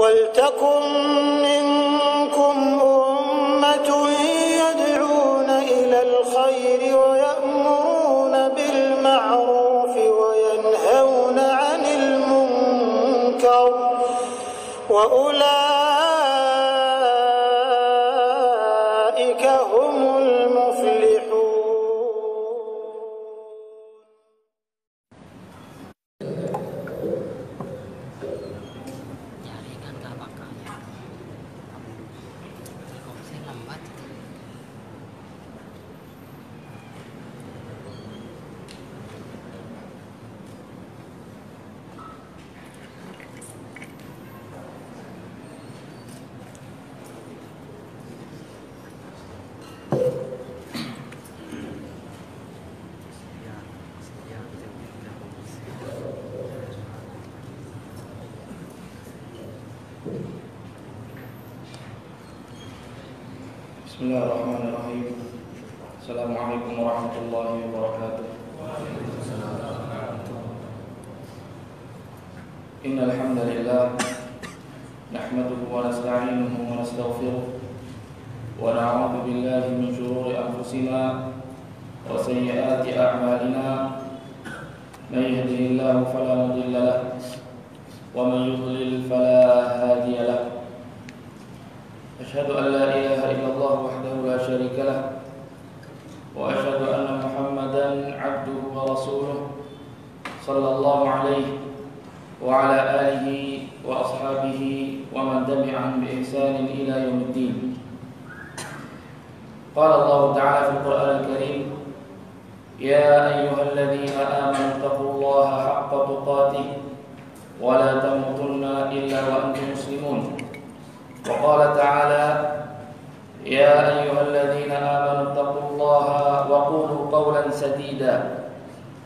وَلْتَكُنْ مِنْكُمْ أُمَّةٌ يَدْعُونَ إِلَى الْخَيْرِ وَيَأْمُرُونَ بِالْمَعْرُوفِ وَيَنْهَوْنَ عَنِ الْمُنْكَرِ وَأُولَئِكَ هُمُ الْمُفْلِحُونَ. Bismillahirrahmanirrahim. Assalamualaikum warahmatullahi wabarakatuh. Innal hamdalillah nahmaduhu wa nasta'inuhu wa nastaghfiruh wa na'udzu billahi min shururi anfusina wa sayyiati a'malina. May yahdihillahu fala mudilla lahu wa man yudlil fala hadiya lahu. أشهد أن لا إله إلا الله وحده لا شريك له وأشهد أن محمدا عبده ورسوله صلى الله عليه وعلى آله وأصحابه ومن تبعهم بإحسان إلى يوم الدين. قال الله تعالى في القرآن الكريم: يا أيها الذين آمنوا اتقوا الله حق تقاته ولا تموتن إلا وأنتم مسلمون. وقال تعالى: يا أيها الذين آمنوا اتقوا الله وقولوا قولا سديدا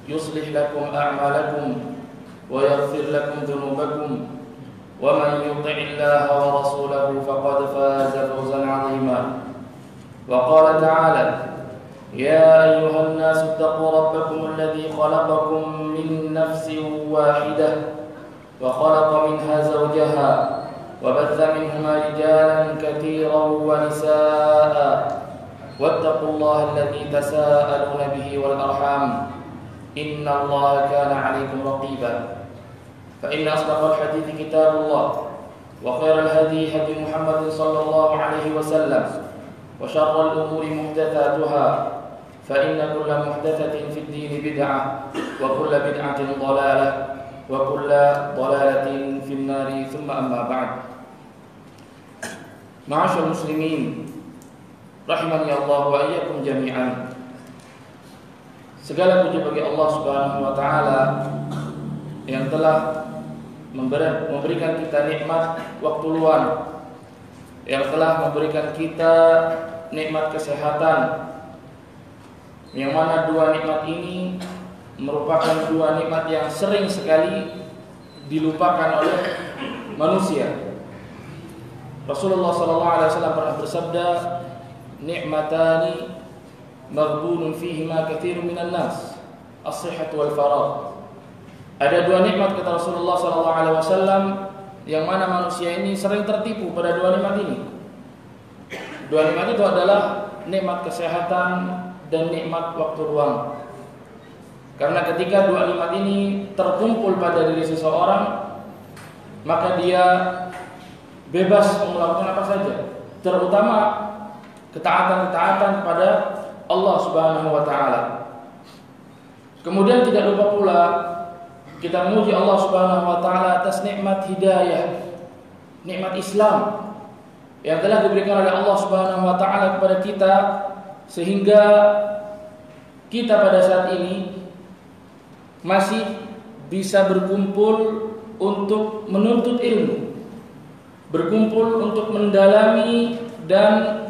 يصلح لكم أعمالكم ويغفر لكم ذنوبكم ومن يطع الله ورسوله فقد فاز فوزا عظيما. وقال تعالى: يا أيها الناس اتقوا ربكم الذي خلقكم من نفس واحدة وخلق منها زوجها وبث منهما رجالا كثيرا ونساء واتقوا الله الذي تساءلون به والأرحام إن الله كان عليكم رقيبا. فإن أصدق الحديث كتاب الله وخير الهدي هدي محمد صلى الله عليه وسلم وشر الأمور محدثاتها فإن كل محدثة في الدين بدعة وكل بدعة ضلالة وكل ضلالة في النار ثم أما بعد. Ma'asyar muslimin rahimani Allah wa iyyakum jami'an. Segala puji bagi Allah Subhanahu wa taala yang telah memberikan kita nikmat waktu luang, yang telah memberikan kita nikmat kesehatan, yang mana dua nikmat ini merupakan dua nikmat yang sering sekali dilupakan oleh manusia. Rasulullah SAW pernah bersabda, "Ni'matani maghbunun fihima katsirun minan nas, as-sihhatu wal faragh." Ada dua nikmat kata Rasulullah SAW yang mana manusia ini sering tertipu pada dua nikmat ini. Dua nikmat itu adalah nikmat kesehatan dan nikmat waktu luang. Karena ketika dua nikmat ini terkumpul pada diri seseorang, maka dia bebas melakukan apa saja, terutama ketaatan-ketaatan kepada Allah Subhanahu wa taala. Kemudian tidak lupa pula kita memuji Allah Subhanahu wa taala atas nikmat hidayah, nikmat Islam yang telah diberikan oleh Allah Subhanahu wa taala kepada kita, sehingga kita pada saat ini masih bisa berkumpul untuk menuntut ilmu, berkumpul untuk mendalami dan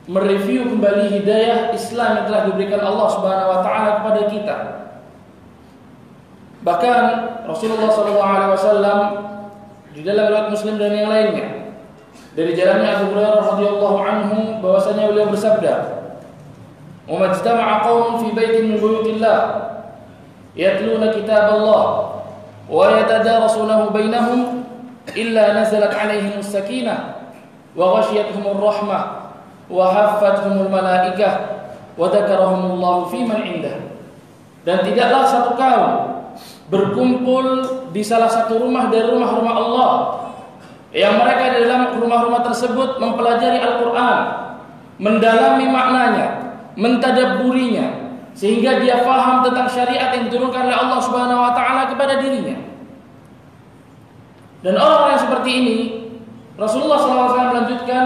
mereview kembali hidayah Islam yang telah diberikan Allah Subhanahu wa taala kepada kita. Bahkan Rasulullah SAW di dalam riwayat Muslim dan yang lainnya dari jalannya Abu Hurairah radhiyallahu anhu bahwasanya beliau bersabda, "Wa majtama'a qaumun fi baitin min buyutillah yatluna kitaballah wa yatadarasunahu bainahum illa nazalat 'alaihimus sakinah wa ghasyiyatuhumur rahmah wa haffathumul malaikah wa dzakarahumullahu fi man 'indah. Dan tidaklah satu kaum berkumpul di salah satu rumah dari rumah-rumah Allah yang mereka di dalam rumah-rumah tersebut mempelajari Al-Qur'an, mendalami maknanya, mentadabburinya, sehingga dia paham tentang syariat yang diturunkan oleh Allah Subhanahu wa taala kepada dirinya. Dan orang yang seperti ini, Rasulullah SAW melanjutkan,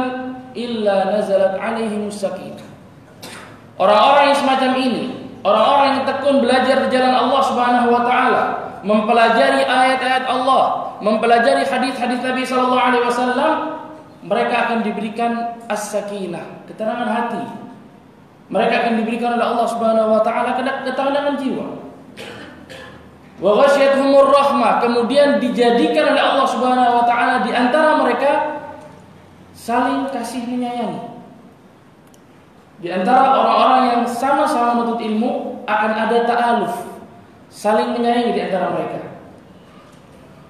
illa nazalat 'alaihimus sakinah. Orang-orang yang semacam ini, orang-orang yang tekun belajar di jalan Allah Subhanahu wa taala, mempelajari ayat-ayat Allah, mempelajari hadis-hadis Nabi sallallahu alaihi wasallam, mereka akan diberikan as-sakinah, ketenangan hati. Mereka akan diberikan oleh Allah Subhanahu wa taala ketenangan jiwa. Wa ghasyiyatuhumur rahmah, kemudian dijadikan oleh Allah Subhanahu wa taala di antara mereka saling kasih menyayangi. Di antara orang-orang yang sama-sama menuntut ilmu akan ada ta'aluf, saling menyayangi di antara mereka.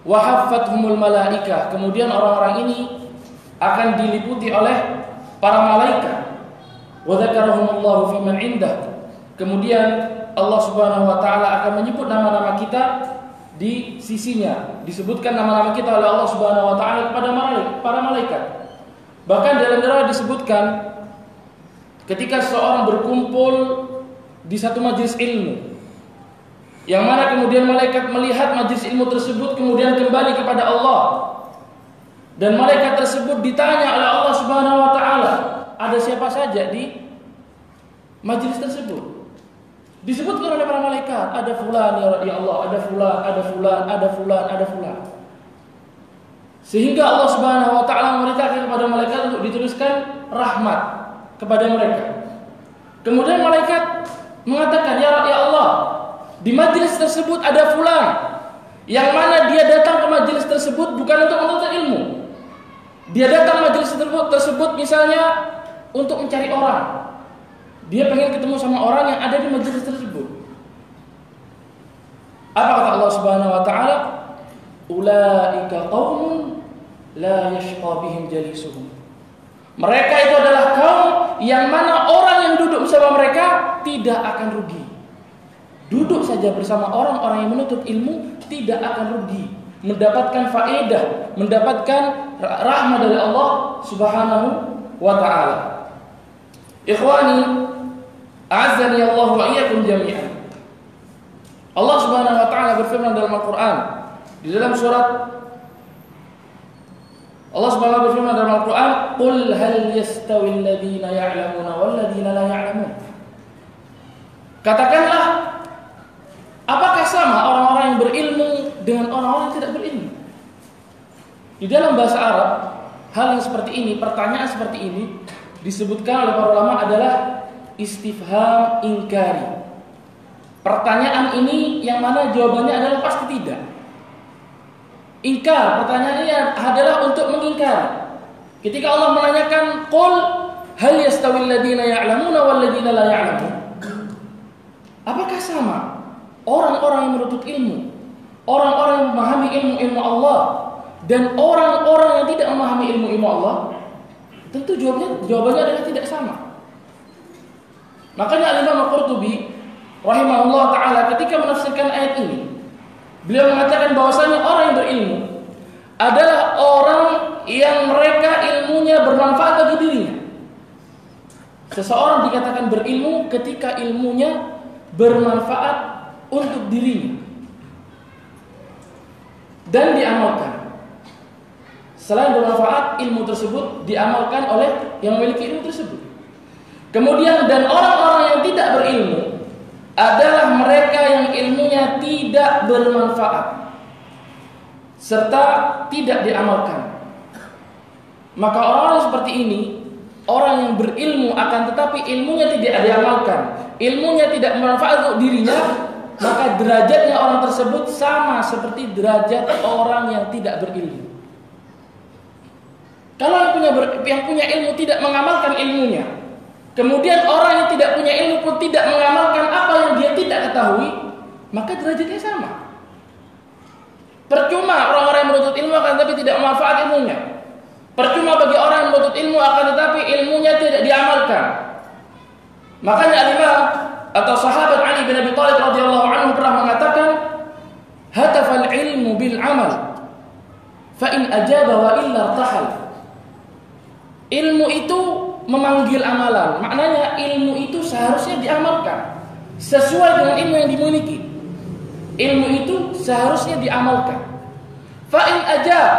Wa haffathumul malaikah, kemudian orang-orang ini akan diliputi oleh para malaikat. Wa dzakarahumullahu fi man 'indah, kemudian Allah Subhanahu wa taala akan menyebut nama-nama kita di sisinya, disebutkan nama-nama kita oleh Allah Subhanahu wa taala kepada para malaikat. Bahkan dalam riwayat disebutkan ketika seseorang berkumpul di satu majelis ilmu, yang mana kemudian malaikat melihat majelis ilmu tersebut kemudian kembali kepada Allah, dan malaikat tersebut ditanya oleh Allah Subhanahu wa taala, ada siapa saja di majelis tersebut? Disebutkan oleh para malaikat, ada fulan ya Allah, ada fulan, ada fulan, ada fulan, ada fulan. Sehingga Allah Subhanahu wa taala memerintahkan kepada malaikat untuk dituliskan rahmat kepada mereka. Kemudian malaikat mengatakan, ya Allah, di majelis tersebut ada fulan, yang mana dia datang ke majelis tersebut bukan untuk menuntut ilmu. Dia datang majelis tersebut misalnya untuk mencari orang. Dia pengen ketemu sama orang yang ada di majelis tersebut. Apa kata Allah Subhanahu wa taala? Ulaika qaumun la yashqa bihim jalisuhum. Mereka itu adalah kaum yang mana orang yang duduk bersama mereka tidak akan rugi. Duduk saja bersama orang-orang yang menuntut ilmu tidak akan rugi, mendapatkan faedah, mendapatkan rahmat dari Allah Subhanahu wa taala. Ikhwani, a'azzani Allah wa iyyakum jami'an. Allah Subhanahu wa taala berfirman dalam Al-Qur'an, di dalam surat Allah Subhanahu wa taala berfirman dalam Al-Qur'an, "Qul hal yastawil ladzina ya'lamuna wal ladzina la ya'lamun." Katakanlah, apakah sama orang-orang yang berilmu dengan orang-orang yang tidak berilmu? Di dalam bahasa Arab, hal yang seperti ini, pertanyaan seperti ini disebutkan oleh para ulama adalah istifham ingkari. Pertanyaan ini yang mana jawabannya adalah pasti tidak. Ingkar, pertanyaan ini adalah untuk mengingkari. Ketika Allah menanyakan, "Qul hal yastawil ladzina ya'lamuna wal ladzina la ya'lamun?" Apakah sama orang-orang yang menuntut ilmu, orang-orang yang memahami ilmu-ilmu Allah, dan orang-orang yang tidak memahami ilmu-ilmu Allah? Tentu jawabannya adalah tidak sama. Makanya Imam Al-Qurtubi rahimahullah taala ketika menafsirkan ayat ini, beliau mengatakan bahwasanya orang yang berilmu adalah orang yang mereka ilmunya bermanfaat bagi dirinya. Seseorang dikatakan berilmu ketika ilmunya bermanfaat untuk dirinya dan diamalkan. Selain bermanfaat, ilmu tersebut diamalkan oleh yang memiliki ilmu tersebut. Kemudian dan orang-orang yang tidak berilmu adalah mereka yang ilmunya tidak bermanfaat serta tidak diamalkan. Maka orang-orang seperti ini, orang yang berilmu akan tetapi ilmunya tidak diamalkan, ilmunya tidak bermanfaat untuk dirinya, maka derajatnya orang tersebut sama seperti derajat orang yang tidak berilmu. Kalau yang punya ilmu tidak mengamalkan ilmunya, kemudian orang yang tidak punya ilmu pun tidak mengamalkan apa yang dia tidak ketahui, maka derajatnya sama. Percuma orang-orang yang menuntut ilmu akan tetapi tidak memanfaat ilmunya. Percuma bagi orang yang menuntut ilmu akan tetapi ilmunya tidak diamalkan. Makanya al-Imam atau sahabat Ali bin Abi Thalib radhiyallahu anhu pernah mengatakan, "Hatafal ilmu bil amal, fa in ajaba wa illa irtahal." Ilmu itu memanggil amalan. Maknanya ilmu itu seharusnya diamalkan sesuai dengan ilmu yang dimiliki. Ilmu itu seharusnya diamalkan. Fa in ajab,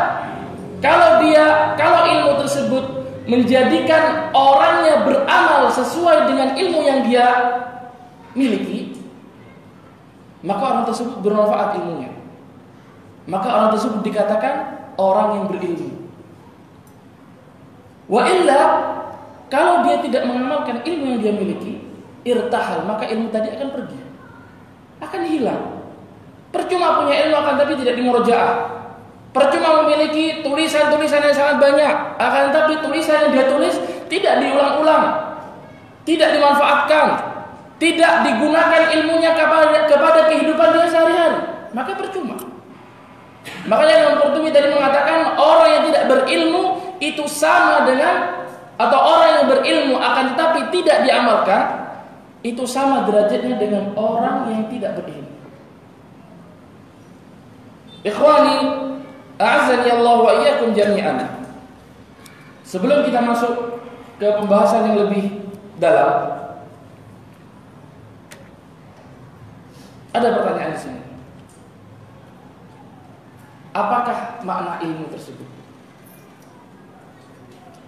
kalau ilmu tersebut menjadikan orangnya beramal sesuai dengan ilmu yang dia miliki, maka orang tersebut bermanfaat ilmunya. Maka orang tersebut dikatakan orang yang berilmu. Wa illa, kalau dia tidak mengamalkan ilmu yang dia miliki, irtahal, maka ilmu tadi akan pergi, akan hilang. Percuma punya ilmu akan tapi tidak dimurojaah. Percuma memiliki tulisan-tulisan yang sangat banyak, akan tapi tulisan yang dia tulis tidak diulang-ulang, tidak dimanfaatkan, tidak digunakan ilmunya kepada kehidupan dia sehari-hari, maka percuma. Makanya Imam Qurtubi tadi mengatakan orang yang tidak berilmu itu sama dengan, atau orang yang berilmu akan tetapi tidak diamalkan, itu sama derajatnya dengan orang yang tidak berilmu. Ikhwani, a'azzani Allah wa iyyakum jami'an. Sebelum kita masuk ke pembahasan yang lebih dalam, ada pertanyaan di sini. Apakah makna ilmu tersebut?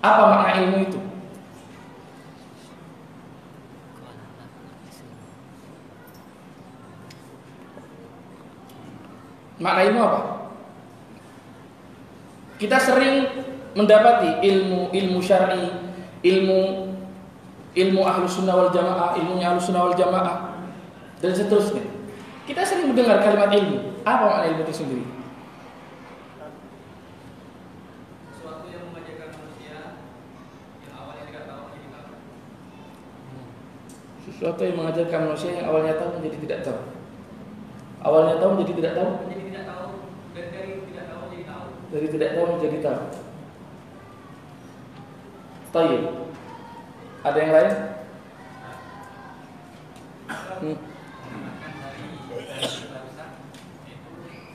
Apa makna ilmu itu? Makna ilmu apa? Kita sering mendapati ilmu syar'i, ilmu Ahlus Sunnah wal Jamaah, ilmunya Ahlus Sunnah wal Jamaah, dan seterusnya. Kita sering mendengar kalimat ilmu. Apa makna ilmu itu sendiri? Sesuatu yang mengajarkan manusia yang awalnya tidak tahu menjadi tahu. Sesuatu yang mengajarkan manusia yang awalnya tahu menjadi tidak tahu. Awalnya tahu menjadi tidak tahu. Menjadi tidak tahu, dan dari tidak tahu menjadi tahu. Dari tidak tahu menjadi tahu. Tayyib. Ada yang lain? Bahkan dari barusan itu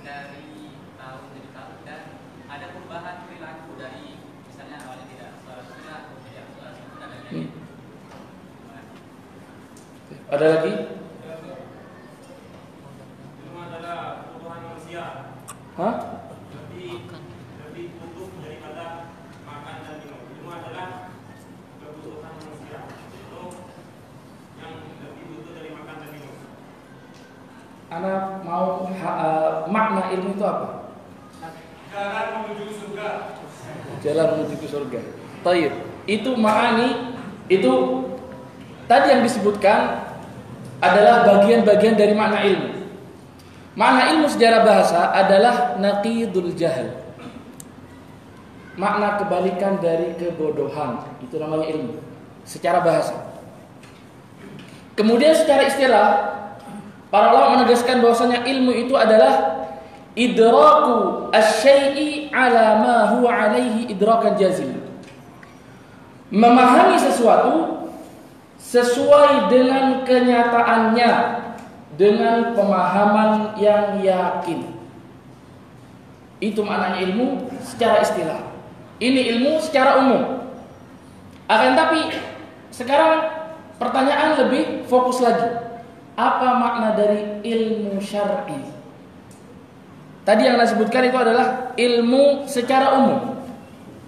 dari tahu menjadi tahu, dan ada perubahan perilaku dari misalnya awalnya tidak sholat sunnah kemudian sholat sunnah dan lain-lain. Ada lagi? Ilmu adalah kebutuhan manusia. Hah? Lebih butuh daripada makan dan minum. Ilmu adalah kebutuhan manusia. Itu yang lebih butuh dari makan dan minum. Anak mau makna ilmu itu apa? Jalan menuju surga. Jalan menuju ke surga. Tayyib. Itu ma'ani, itu tadi yang disebutkan adalah bagian-bagian dari makna ilmu. Makna ilmu secara bahasa adalah naqidul jahal. Makna kebalikan dari kebodohan. Itu namanya ilmu secara bahasa. Kemudian secara istilah, para ulama menegaskan bahwasanya ilmu itu adalah idraku asy-syai'i ala ma huwa alaihi idrakan jazim. Memahami sesuatu sesuai dengan kenyataannya, dengan pemahaman yang yakin. Itu maknanya ilmu secara istilah. Ini ilmu secara umum. Akan tapi sekarang pertanyaan lebih fokus lagi. Apa makna dari ilmu syar'i? Tadi yang saya sebutkan itu adalah ilmu secara umum.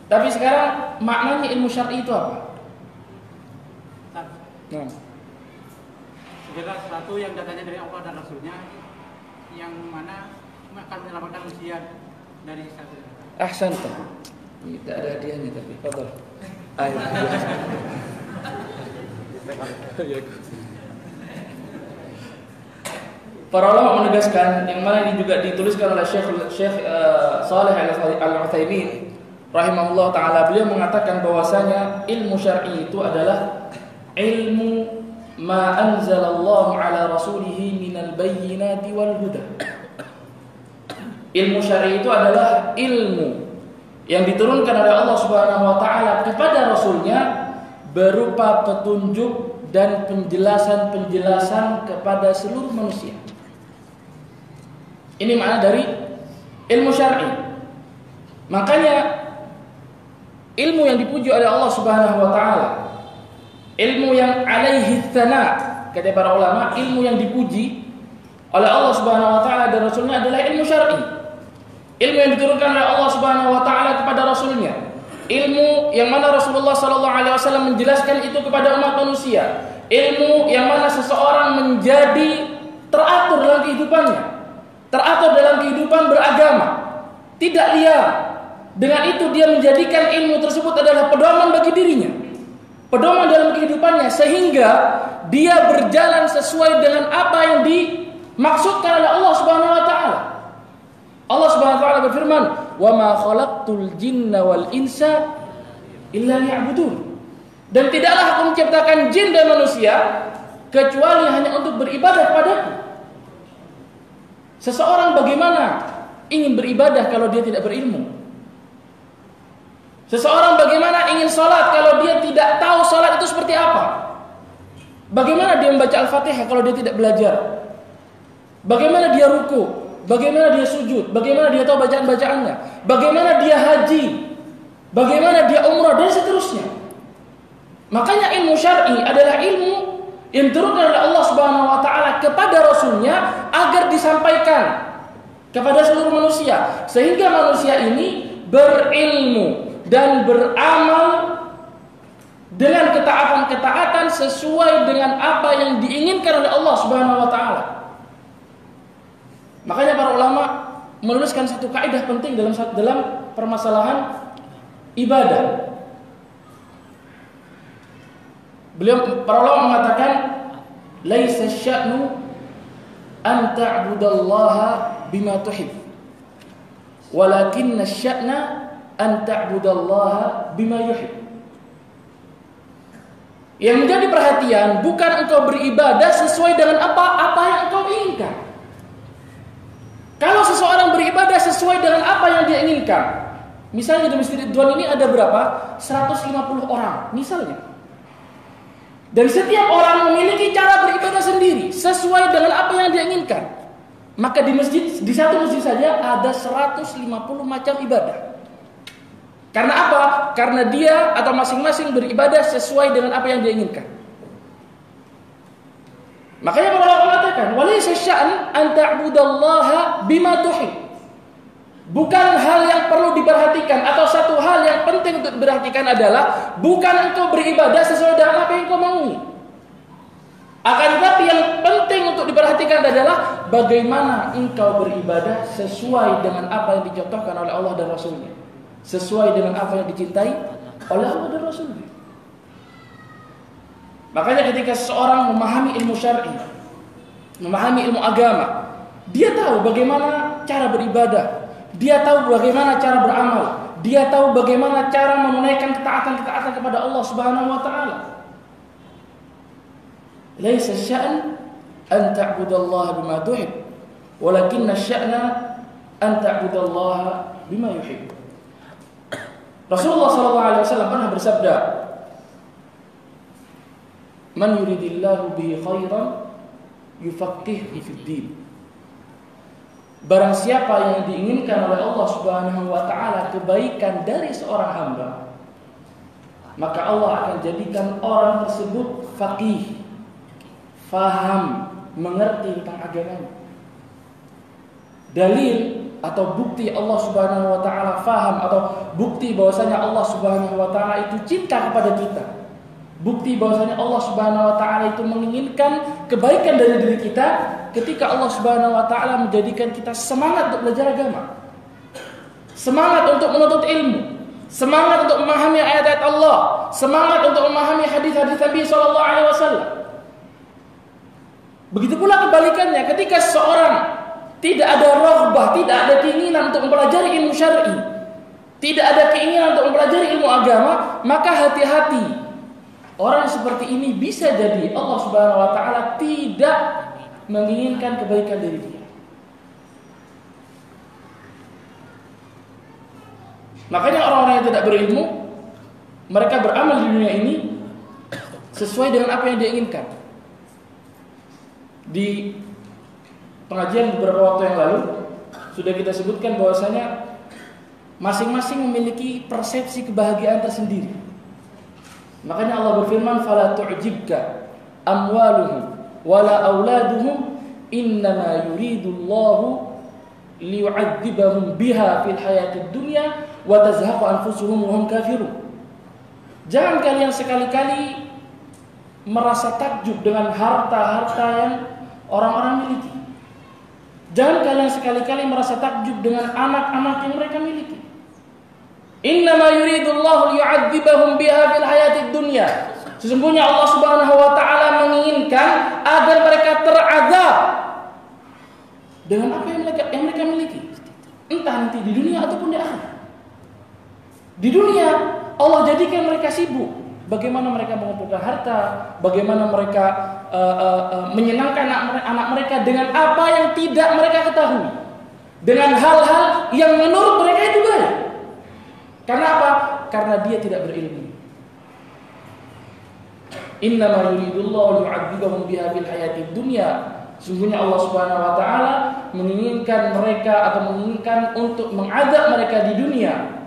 Tapi sekarang maknanya ilmu syar'i itu apa? Nah. Segala sesuatu yang datangnya dari Allah dan Rasulnya, yang mana akan menyelamatkan manusia dari satu. Ahsanta. Tidak ada hadiahnya tapi fadhal. Ayo. Para ulama menegaskan, yang mana ini juga dituliskan oleh Syekh Shalih Al-Utsaimin rahimahullah taala, beliau mengatakan bahwasanya ilmu syar'i itu adalah ilmu ma anzalallahu ala rasulih minal bayyinati wal huda. Ilmu syar'i itu adalah ilmu yang diturunkan oleh Allah Subhanahu wa taala kepada Rasulnya berupa petunjuk dan penjelasan-penjelasan kepada seluruh manusia. Ini makna dari ilmu syar'i. Makanya ilmu yang dipuji oleh Allah Subhanahu wa taala, ilmu yang alaihi tsana, kata para ulama, ilmu yang dipuji oleh Allah Subhanahu wa taala dan Rasulnya adalah ilmu syar'i. Ilmu yang diturunkan oleh Allah Subhanahu wa taala kepada Rasulnya. Ilmu yang mana Rasulullah sallallahu alaihi wasallam menjelaskan itu kepada umat manusia. Ilmu yang mana seseorang menjadi teratur dalam kehidupannya, teratur dalam kehidupan beragama, tidak liar. Dengan itu dia menjadikan ilmu tersebut adalah pedoman bagi dirinya, pedoman dalam kehidupannya, sehingga dia berjalan sesuai dengan apa yang dimaksudkan oleh Allah Subhanahu wa taala. Allah Subhanahu wa taala berfirman, "Wa ma khalaqtul jinna wal insa illa liya'budun." Dan tidaklah aku menciptakan jin dan manusia kecuali hanya untuk beribadah kepadaku. Seseorang bagaimana ingin beribadah kalau dia tidak berilmu? Seseorang bagaimana ingin sholat kalau dia tidak tahu sholat itu seperti apa? Bagaimana dia membaca Al-Fatihah kalau dia tidak belajar? Bagaimana dia ruku? Bagaimana dia sujud? Bagaimana dia tahu bacaan-bacaannya? Bagaimana dia haji? Bagaimana dia umrah? Dan seterusnya. Makanya ilmu syar'i adalah ilmu yang diturunkan oleh Allah Subhanahu wa taala kepada Rasulnya agar disampaikan kepada seluruh manusia, sehingga manusia ini berilmu dan beramal dengan ketaatan-ketaatan sesuai dengan apa yang diinginkan oleh Allah Subhanahu wa taala. Makanya para ulama menuliskan satu kaidah penting dalam permasalahan ibadah. Para ulama mengatakan, laisa sya'nu an ta'budallaha bima tuhib, walakinna sya'na an ta'budallaha bima yuhib. Yang menjadi perhatian bukan engkau beribadah sesuai dengan apa yang engkau inginkan. Kalau seseorang beribadah sesuai dengan apa yang dia inginkan, misalnya di Masjid Ridwan ini ada berapa? 150 orang misalnya. Dan setiap orang memiliki cara beribadah sendiri sesuai dengan apa yang dia inginkan. Maka di satu masjid saja ada 150 macam ibadah. Karena apa? Karena dia atau masing-masing beribadah sesuai dengan apa yang dia inginkan. Makanya para ulama mengatakan, walaysa sya'an an ta'budallaha bima tuhib. Bukan hal yang perlu diperhatikan, atau satu hal yang penting untuk diperhatikan adalah bukan engkau beribadah sesuai dengan apa yang engkau mau. Akan tetapi yang penting untuk diperhatikan adalah bagaimana engkau beribadah sesuai dengan apa yang dicontohkan oleh Allah dan Rasulnya, sesuai dengan apa yang dicintai oleh Allah dan Rasulnya. Makanya ketika seseorang memahami ilmu syar'i, memahami ilmu agama, dia tahu bagaimana cara beribadah, dia tahu bagaimana cara beramal, dia tahu bagaimana cara menunaikan ketaatan-ketaatan kepada Allah Subhanahu wa taala. Laisa sya'an an ta'budallaha bima tuhib, walakinna sya'na an ta'budallaha bima yuhib. Rasulullah sallallahu alaihi wasallam pernah bersabda, "Man yuridillahu bihi khairan yufaqqihhu fid din." Barang siapa yang diinginkan oleh Allah Subhanahu wa taala kebaikan dari seorang hamba, maka Allah akan jadikan orang tersebut faqih, faham, mengerti tentang agamanya. Dalil atau bukti Allah Subhanahu wa taala faham, atau bukti bahwasanya Allah Subhanahu wa taala itu cinta kepada kita. Bukti bahwasanya Allah Subhanahu wa taala itu menginginkan kebaikan dari diri kita ketika Allah Subhanahu wa taala menjadikan kita semangat untuk belajar agama. Semangat untuk menuntut ilmu, semangat untuk memahami ayat-ayat Allah, semangat untuk memahami hadis-hadis Nabi sallallahu alaihi wasallam. Begitu pula kebalikannya, ketika seorang tidak ada raghbah, tidak ada keinginan untuk mempelajari ilmu syar'i, tidak ada keinginan untuk mempelajari ilmu agama, maka hati-hati. Orang seperti ini bisa jadi Allah Subhanahu wa taala tidak menginginkan kebaikan dari dia. Makanya orang-orang yang tidak berilmu, mereka beramal di dunia ini sesuai dengan apa yang dia inginkan. Di pengajian beberapa waktu yang lalu sudah kita sebutkan bahwasanya masing-masing memiliki persepsi kebahagiaan tersendiri. Makanya Allah berfirman, "Fala tu'jibka amwaluhum wala auladuhum, innama yuridullahu liyu'adzibahum biha fil hayatid dunya wa tazhaqu anfusuhum wa hum kafirun." Jangan kalian sekali-kali merasa takjub dengan harta-harta yang orang-orang miliki. Jangan kalian sekali-kali merasa takjub dengan anak-anak yang mereka miliki. Innama yuridullahu liyu'adzibahum biha fil hayatid dunya. Sesungguhnya Allah Subhanahu wa taala menginginkan agar mereka terazab dengan apa yang mereka miliki. Entah nanti di dunia ataupun di akhirat. Di dunia Allah jadikan mereka sibuk. Bagaimana mereka mengumpulkan harta, bagaimana mereka menyenangkan anak mereka dengan apa yang tidak mereka ketahui, dengan hal-hal yang menurut mereka itu baik. Karena apa? Karena dia tidak berilmu. Innama yuridullahu liyu'adzibahum biha fil hayatid dunya. Sungguhnya Allah Subhanahu wa taala menginginkan mereka atau menginginkan untuk mengazab mereka di dunia.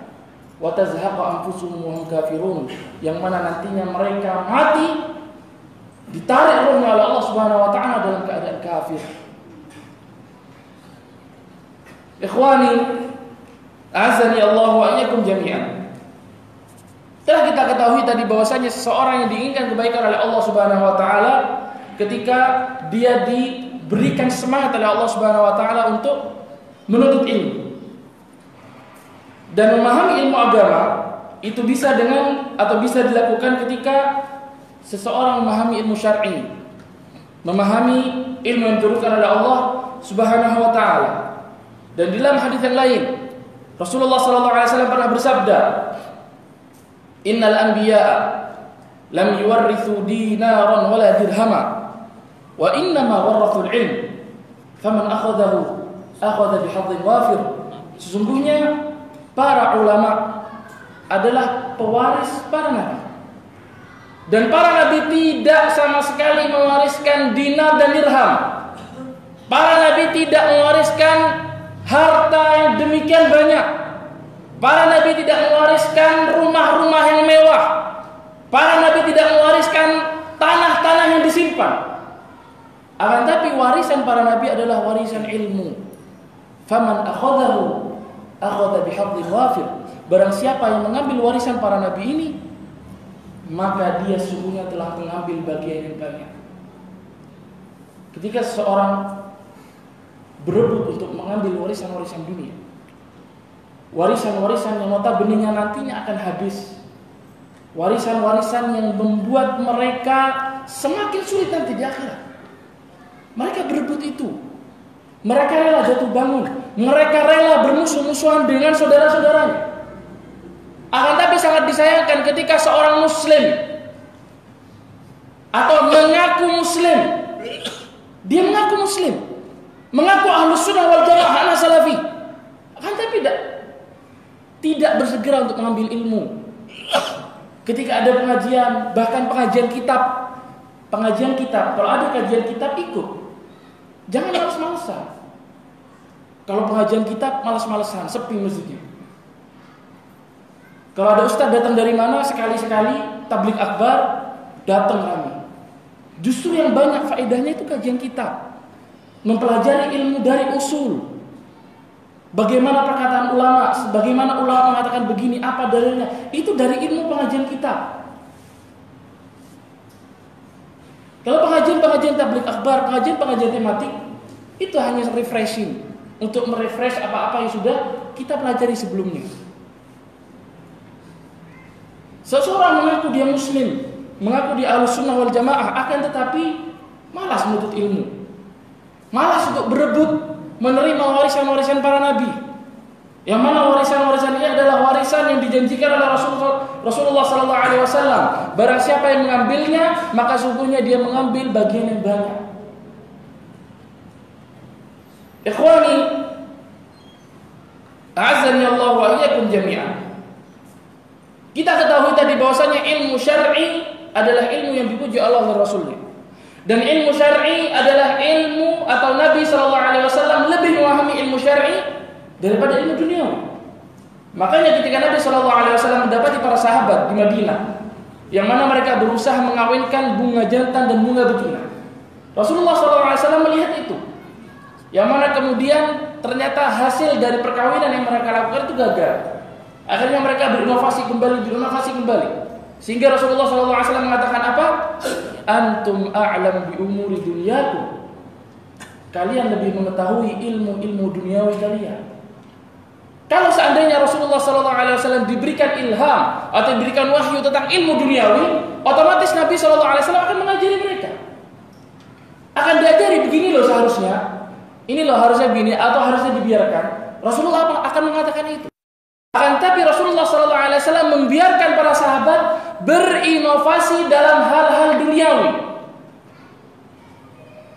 Wa tazhaqu anfusuhum wa hum kafirun, yang mana nantinya mereka mati ditarik rohnya oleh Allah Subhanahu wa taala dalam keadaan kafir. Ikhwani, azani Allah wa iyyakum jami'an. Telah kita ketahui tadi bahwasanya seseorang yang diinginkan kebaikan oleh Allah Subhanahu wa taala ketika dia diberikan semangat oleh Allah Subhanahu wa taala untuk menuntut ilmu. Dan memahami ilmu agama itu bisa dilakukan ketika seseorang memahami ilmu syar'i, memahami ilmu yang diturunkan oleh Allah Subhanahu wa taala. Dan di dalam hadis yang lain Rasulullah sallallahu alaihi wasallam pernah bersabda, "Innal anbiya'a lam yuwarrithu dinaran wala dirhama, wa innama warrathul ilm, faman akhadhahu akhadha bihadhin wafir." Sesungguhnya para ulama adalah pewaris para nabi. Dan para nabi tidak sama sekali mewariskan dinar dan dirham. Para nabi tidak mewariskan harta yang demikian banyak. Para nabi tidak mewariskan rumah-rumah yang mewah. Para nabi tidak mewariskan tanah-tanah yang disimpan. Akan tapi warisan para nabi adalah warisan ilmu. Faman akhadahu akhadha bihadhin wafir. Barang siapa yang mengambil warisan para nabi ini, maka dia sesungguhnya telah mengambil bagian yang banyak. Ketika seseorang berebut untuk mengambil warisan-warisan dunia, warisan-warisan yang notabene nantinya akan habis, warisan-warisan yang membuat mereka semakin sulit nanti di akhirat, mereka berebut itu. Mereka rela jatuh bangun, mereka rela bermusuh-musuhan dengan saudara-saudaranya. Akan tapi sangat disayangkan ketika seorang muslim atau mengaku muslim, dia mengaku muslim, mengaku ahlus sunnah wal jamaah, anak salafi, akan tapi tidak bersegera untuk mengambil ilmu. Ketika ada pengajian, bahkan pengajian kitab, kalau ada kajian kitab ikut. Jangan malas-malasan. Kalau pengajian kitab malas-malasan, sepi masjidnya. Kalau ada ustaz datang dari mana, sekali-sekali tabligh akbar datang kami. Justru yang banyak faedahnya itu kajian kitab, mempelajari ilmu dari usul. Bagaimana perkataan ulama, bagaimana ulama mengatakan begini, apa dalilnya? Itu dari ilmu pengajian kitab. Kalau pengajian tabligh akbar, pengajian tematik, itu hanya refreshing, untuk merefresh apa-apa yang sudah kita pelajari sebelumnya. Seseorang mengaku dia muslim, mengaku dia ahlus sunnah wal jamaah, akan tetapi malas menuntut ilmu, malas untuk berebut menerima warisan-warisan para nabi. Yang mana warisan-warisan ini adalah warisan yang dijanjikan oleh Rasulullah sallallahu alaihi wasallam. Barang siapa yang mengambilnya, maka sungguhnya dia mengambil bagian yang banyak. Ikhwani, a'azzani Allah wa iyyakum jami'an. Kita ketahui tadi bahwasanya ilmu syar'i adalah ilmu yang dipuji Allah dan Rasulnya. Dan ilmu syar'i adalah ilmu atau Nabi SAW lebih memahami ilmu syar'i daripada ilmu duniawi. Makanya ketika Nabi SAW mendapati para sahabat di Madinah, yang mana mereka berusaha mengawinkan bunga jantan dan bunga betina, Rasulullah SAW melihat itu, yang mana kemudian ternyata hasil dari perkawinan yang mereka lakukan itu gagal. Akhirnya mereka berinovasi kembali, sehingga Rasulullah SAW mengatakan apa? Antum a'lam bi umuri dunyakum. Kalian lebih mengetahui ilmu-ilmu duniawi kalian. Kalau seandainya Rasulullah SAW diberikan ilham atau diberikan wahyu tentang ilmu duniawi, otomatis Nabi SAW akan mengajari mereka. Akan diajari begini loh seharusnya, ini loh harusnya begini atau harusnya dibiarkan. Rasulullah akan mengatakan itu. Akan tapi Rasulullah SAW membiarkan para sahabat berinovasi dalam hal-hal duniawi,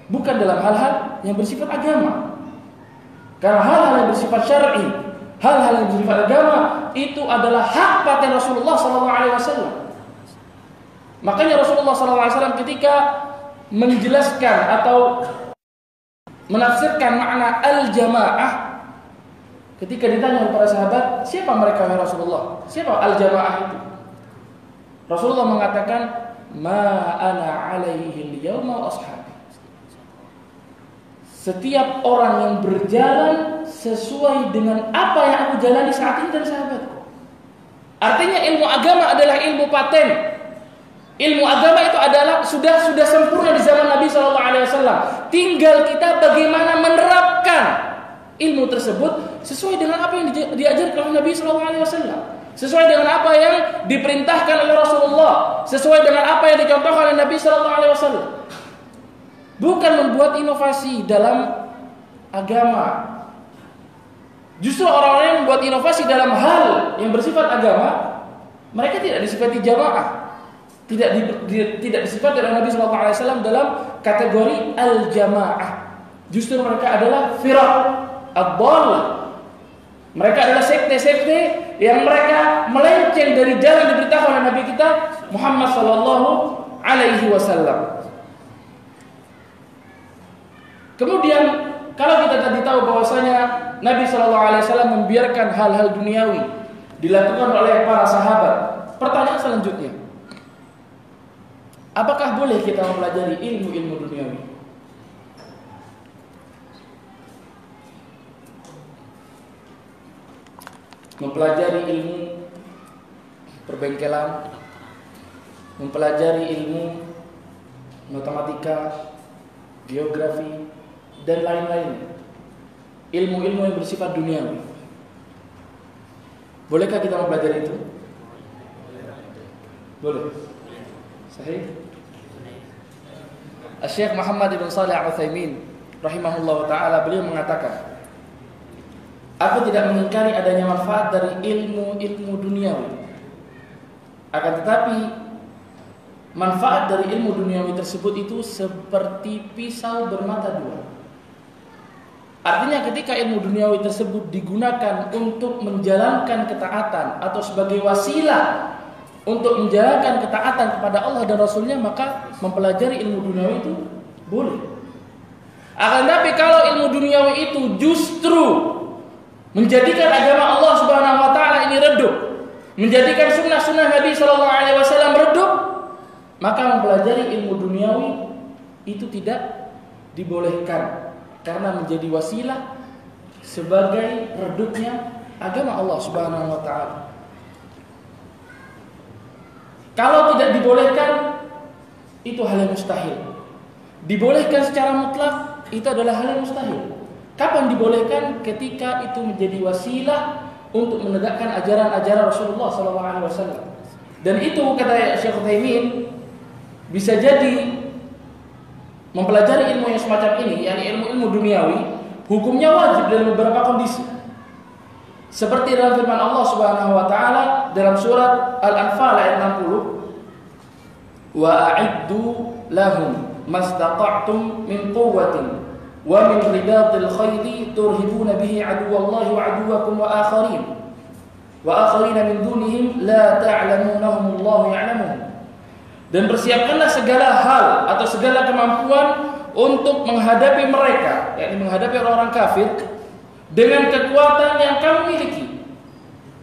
bukan dalam hal-hal yang bersifat agama. Karena hal-hal yang bersifat syar'i, hal-hal yang bersifat agama itu adalah hak paten Rasulullah SAW. Makanya Rasulullah SAW ketika menjelaskan atau menafsirkan makna al-jamaah, ketika ditanya oleh para sahabat, siapa mereka ya Rasulullah? Siapa al-jamaah itu? Rasulullah mengatakan, ma ana alaihi al-yawma wa ashabi. Setiap orang yang berjalan sesuai dengan apa yang aku jalani saat ini dan sahabatku. Artinya ilmu agama adalah ilmu paten. Ilmu agama itu adalah sudah sempurna di zaman Nabi SAW. Tinggal kita bagaimana menerapkan ilmu tersebut sesuai dengan apa yang diajarkan oleh Nabi SAW, sesuai dengan apa yang diperintahkan oleh Rasulullah, sesuai dengan apa yang dicontohkan oleh Nabi SAW. Bukan membuat inovasi dalam agama. Justru orang-orang yang membuat inovasi dalam hal yang bersifat agama, mereka tidak disifati jamaah, tidak disifati oleh Nabi SAW dalam kategori al-jamaah. Justru mereka adalah firaq ad-dhallah. Mereka adalah sekte-sekte yang mereka melenceng dari jalan diberitakan oleh Nabi kita Muhammad SAW. Kemudian kalau kita tadi tahu bahwasanya Nabi SAW membiarkan hal-hal duniawi dilakukan oleh para sahabat, pertanyaan selanjutnya, apakah boleh kita mempelajari ilmu-ilmu duniawi? Mempelajari ilmu perbengkelan, mempelajari ilmu matematika, geografi, dan lain-lain. Ilmu-ilmu yang bersifat duniawi. Bolehkah kita mempelajari itu? Boleh. Sahih? Syekh Muhammad bin Shalih Al-Utsaimin rahimahullah ta'ala, beliau mengatakan, aku tidak mengingkari adanya manfaat dari ilmu-ilmu duniawi. Akan tetapi manfaat dari ilmu duniawi tersebut itu seperti pisau bermata dua. Artinya ketika ilmu duniawi tersebut digunakan untuk menjalankan ketaatan atau sebagai wasilah untuk menjalankan ketaatan kepada Allah dan Rasulnya, maka mempelajari ilmu duniawi itu boleh. Akan tetapi kalau ilmu duniawi itu justru menjadikan agama Allah Subhanahu wa taala ini redup, menjadikan sunnah-sunnah Nabi SAW redup, maka mempelajari ilmu duniawi itu tidak dibolehkan karena menjadi wasilah sebagai redupnya agama Allah Subhanahu wa taala. Kalau tidak dibolehkan, itu hal yang mustahil. Dibolehkan secara mutlak, itu adalah hal yang mustahil. Kapan dibolehkan? Ketika itu menjadi wasilah untuk menegakkan ajaran-ajaran Rasulullah SAW. Dan itu kata Syekh Utsaimin, bisa jadi mempelajari ilmu yang semacam ini, yakni ilmu-ilmu duniawi, hukumnya wajib dalam beberapa kondisi. Seperti dalam firman Allah Subhanahu wa taala dalam surat Al-Anfal ayat 60, wa a'iddu lahum mastata'tum min quwwatin wa min ribatil khayli turhibuna bihi aduwallahi wa aduwakum wa akharin. wa akharina min dunihim la ta'lamunahum Allahu ya'lamun. Dan persiapkanlah segala hal atau segala kemampuan untuk menghadapi mereka, yakni menghadapi orang-orang kafir dengan kekuatan yang kamu miliki.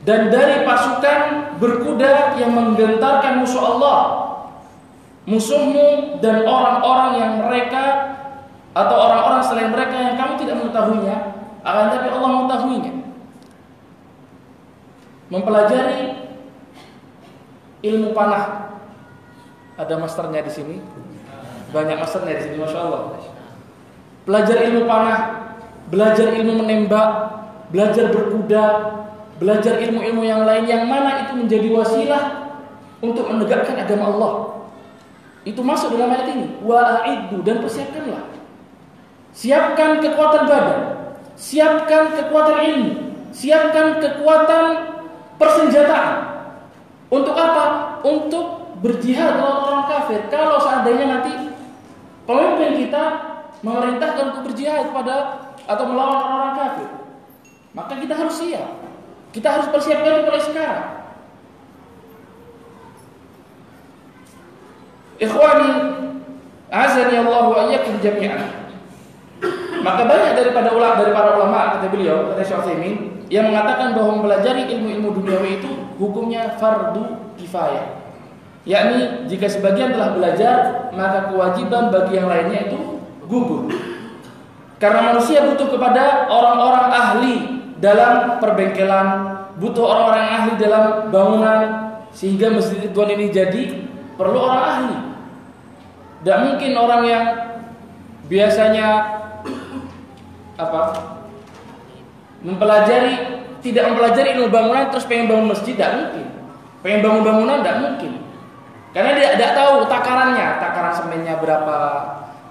Dan dari pasukan berkuda yang menggentarkan musuh Allah, musuhmu dan orang-orang yang mereka atau orang-orang selain mereka yang kamu tidak mengetahuinya, akan tapi Allah mengetahuinya. Mempelajari ilmu panah. Ada masternya di sini. Banyak masternya di sini, masya Allah. Belajar ilmu panah, belajar ilmu menembak, belajar berkuda, belajar ilmu-ilmu yang lain yang mana itu menjadi wasilah untuk menegakkan agama Allah. Itu masuk dalam ayat ini. Wa a'iddu, dan persiapkanlah. Siapkan kekuatan badan, siapkan kekuatan ilmu, siapkan kekuatan persenjataan. Untuk apa? Untuk berjihad melawan orang kafir. Kalau seandainya nanti pemimpin kita memerintahkan untuk berjihad pada atau melawan orang kafir, maka kita harus siap. Kita harus persiapkan mulai sekarang. Ikhwani, azani Allah wa iyyakum jami'an. Maka banyak dari para ulama, kata beliau, kata Syekh Utsaimin, yang mengatakan bahwa mempelajari ilmu-ilmu duniawi itu hukumnya fardu kifayah. Yakni jika sebagian telah belajar, maka kewajiban bagi yang lainnya itu gugur. Karena manusia butuh kepada orang-orang ahli dalam perbengkelan, butuh orang-orang yang ahli dalam bangunan, sehingga Masjid Ridwan ini jadi perlu orang ahli. Tidak mungkin orang yang biasanya tidak mempelajari ilmu bangunan terus pengen bangun masjid, tidak mungkin. Pengen bangun bangunan, tidak mungkin. Karena dia tidak tahu takarannya, takaran semennya berapa,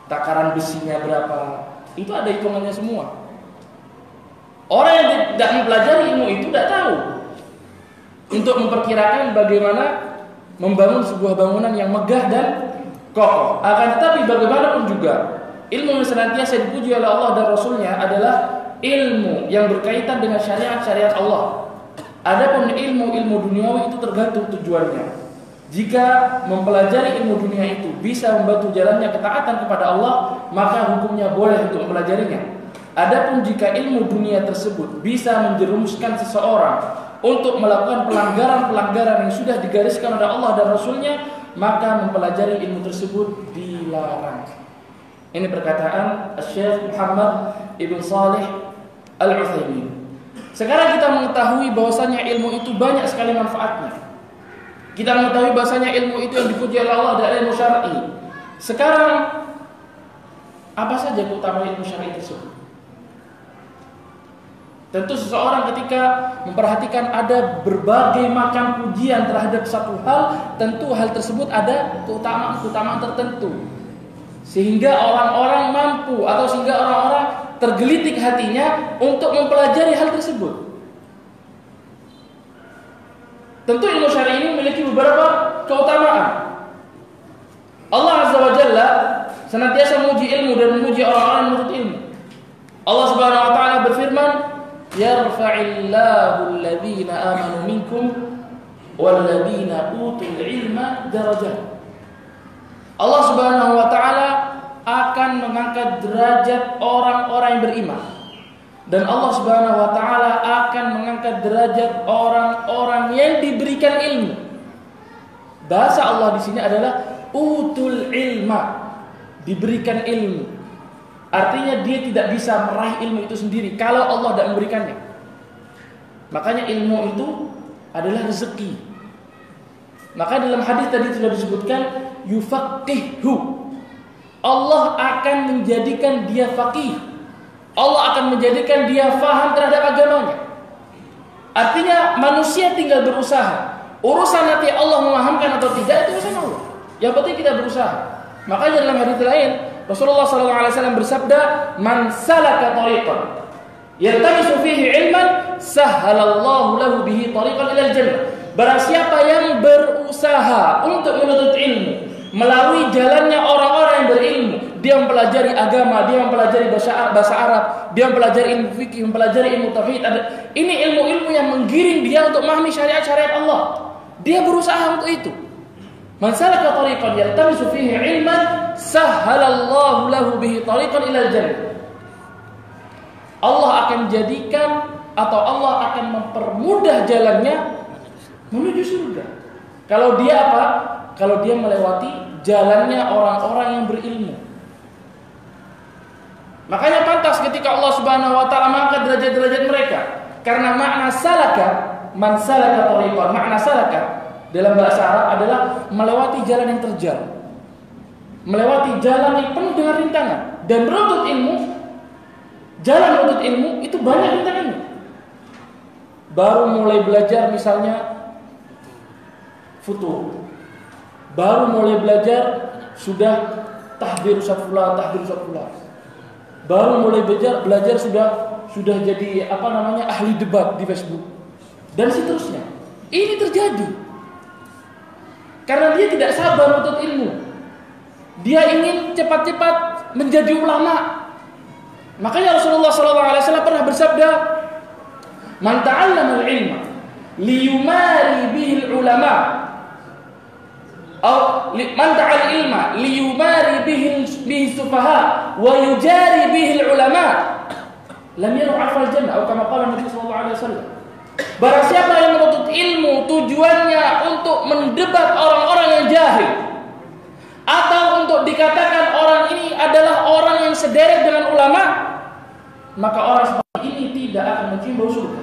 takaran besinya berapa. Itu ada hitungannya semua. Orang yang tidak mempelajari ilmu itu tidak tahu untuk memperkirakan bagaimana membangun sebuah bangunan yang megah dan kokoh. Akan tetapi bagaimanapun juga, ilmu yang senantiasa dipuji oleh Allah dan Rasulnya adalah ilmu yang berkaitan dengan syariat-syariat Allah. Adapun ilmu-ilmu duniawi itu tergantung tujuannya. Jika mempelajari ilmu dunia itu bisa membantu jalannya ketaatan kepada Allah, maka hukumnya boleh untuk mempelajarinya. Adapun jika ilmu dunia tersebut bisa menjerumuskan seseorang untuk melakukan pelanggaran-pelanggaran yang sudah digariskan oleh Allah dan Rasulnya, maka mempelajari ilmu tersebut dilarang. Ini perkataan Syekh Muhammad Ibn Salih Al-Utsaimin. Sekarang kita mengetahui bahwasanya ilmu itu banyak sekali manfaatnya. Kita mengetahui bahasanya ilmu itu yang dipuji oleh Allah adalah ilmu syar'i. Sekarang apa saja keutamaan ilmu syar'i tersebut? Tentu seseorang ketika memperhatikan ada berbagai macam pujian terhadap satu hal, tentu hal tersebut ada keutamaan-keutamaan tertentu. Sehingga orang-orang mampu atau sehingga orang-orang tergelitik hatinya untuk mempelajari hal tersebut. Tentu ilmu syar'i ini memiliki beberapa keutamaan. Allah Azza wa Jalla senantiasa memuji ilmu dan memuji orang-orang yang menuntut ilmu. Allah Subhanahu wa taala berfirman, "Yarfa'illahu alladhina amanu minkum walladzina utul ilma darajat." Allah Subhanahu wa taala akan mengangkat derajat orang-orang yang beriman. Dan Allah Subhanahu wa taala akan mengangkat derajat orang-orang yang diberikan ilmu. Bahasa Allah di sini adalah utul ilma, diberikan ilmu. Artinya dia tidak bisa meraih ilmu itu sendiri kalau Allah tidak memberikannya. Makanya ilmu itu adalah rezeki. Maka dalam hadis tadi sudah disebutkan yufaqihu. Allah akan menjadikan dia faqih. Allah akan menjadikan dia faham terhadap agamanya. Artinya manusia tinggal berusaha. Urusan nanti Allah memahamkan atau tidak itu urusan Allah. Yang penting kita berusaha. Makanya dalam hadis lain Rasulullah SAW bersabda, "Man salaka tariqan yaltamisu fihi ilman, sahhalallahu lahu bihi tariqan ilal jannah." Barang siapa yang berusaha untuk menuntut ilmu melalui jalannya orang-orang yang berilmu dia mempelajari agama, dia mempelajari bahasa Arab, dia mempelajari ilmu fikih, mempelajari ilmu tauhid. Ini ilmu-ilmu yang menggiring dia untuk memahami syariat-syariat Allah. Dia berusaha untuk itu. Man salaka tariqan yaltamisu fihi ilman sahhalallahu lahu bihi tariqan ilal jannah. Allah akan menjadikan atau Allah akan mempermudah jalannya menuju surga. Kalau dia apa? Kalau dia melewati jalannya orang-orang yang berilmu. Makanya pantas ketika Allah Subhanahu wa taala mengangkat derajat-derajat mereka. Karena makna salaka, man salaka tariqan, makna salaka dalam bahasa Arab adalah melewati jalan yang terjal. Melewati jalan yang penuh dengan rintangan. Dan menuntut ilmu, jalan menuntut ilmu itu banyak rintangannya. Baru mulai belajar misalnya futur. Baru mulai belajar sudah tahdir Ustaz fulan, tahdir Ustaz fulan. Baru mulai belajar sudah jadi ahli debat di Facebook dan seterusnya. Ini terjadi karena dia tidak sabar untuk ilmu. Dia ingin cepat-cepat menjadi ulama. Makanya Rasulullah SAW pernah bersabda, "Man ta'allama al-ilma liyumari bihi al-ulama." Man ta'al ilma liyumari bihi sufaha wa yujari bihi ulama lam yaru'af al-jannah atau kama qala Nabi sallallahu alaihi wasallam. Barang siapa yang menuntut ilmu tujuannya untuk mendebat orang-orang yang jahil atau untuk dikatakan orang ini adalah orang yang sederet dengan ulama, maka orang seperti ini tidak akan mencium surga.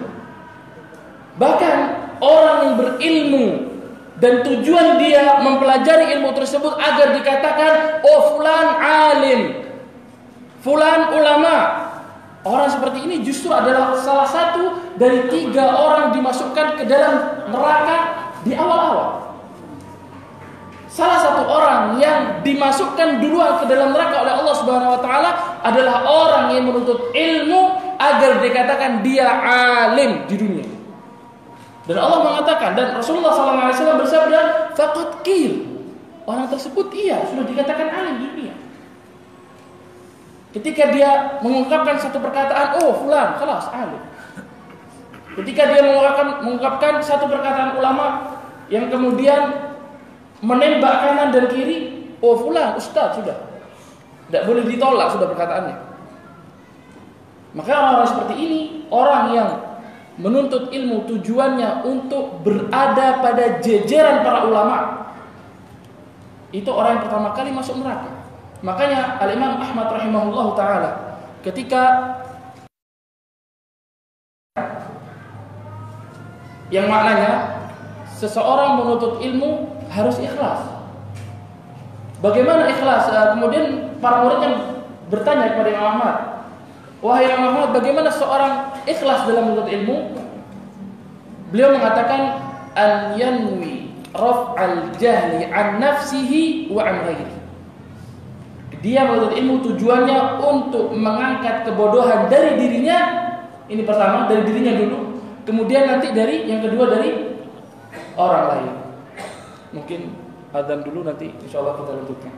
Bahkan orang yang berilmu dan tujuan dia mempelajari ilmu tersebut agar dikatakan, oh fulan alim, fulan ulama. Orang seperti ini justru adalah salah satu dari 3 orang dimasukkan ke dalam neraka di awal-awal. Salah satu orang yang dimasukkan duluan ke dalam neraka oleh Allah Subhanahu wa taala adalah orang yang menuntut ilmu agar dikatakan dia alim di dunia. Dan Allah mengatakan, dan Rasulullah SAW bersabda, faqad qil, orang tersebut sudah dikatakan alim di dunia. Ketika dia mengungkapkan satu perkataan, oh fulan, khalas alim. Ketika dia mengungkapkan satu perkataan ulama yang kemudian menembak kanan dan kiri, oh fulan, ustaz sudah. Tidak boleh ditolak sudah perkataannya. Maka orang-orang seperti ini, orang yang menuntut ilmu tujuannya untuk berada pada jejeran para ulama, itu orang yang pertama kali masuk neraka. Makanya Al-Imam Ahmad rahimahullah ta'ala ketika yang maknanya seseorang menuntut ilmu harus ikhlas. Bagaimana ikhlas? Kemudian para muridnya bertanya kepada Imam Ahmad, wahai Imam Ahmad, bagaimana seorang ikhlas dalam menuntut ilmu? Beliau mengatakan, an yanwi raf'al jahli an nafsihi wa an ghairihi. Dia menuntut ilmu tujuannya untuk mengangkat kebodohan dari dirinya. Ini pertama, dari dirinya dulu. Kemudian nanti yang kedua dari orang lain. Mungkin adzan dulu, nanti insyaallah kita lanjutkan.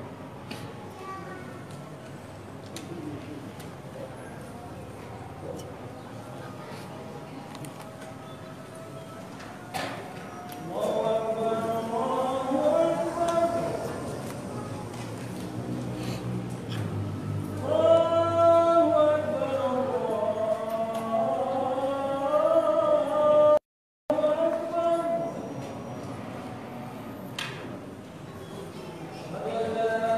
La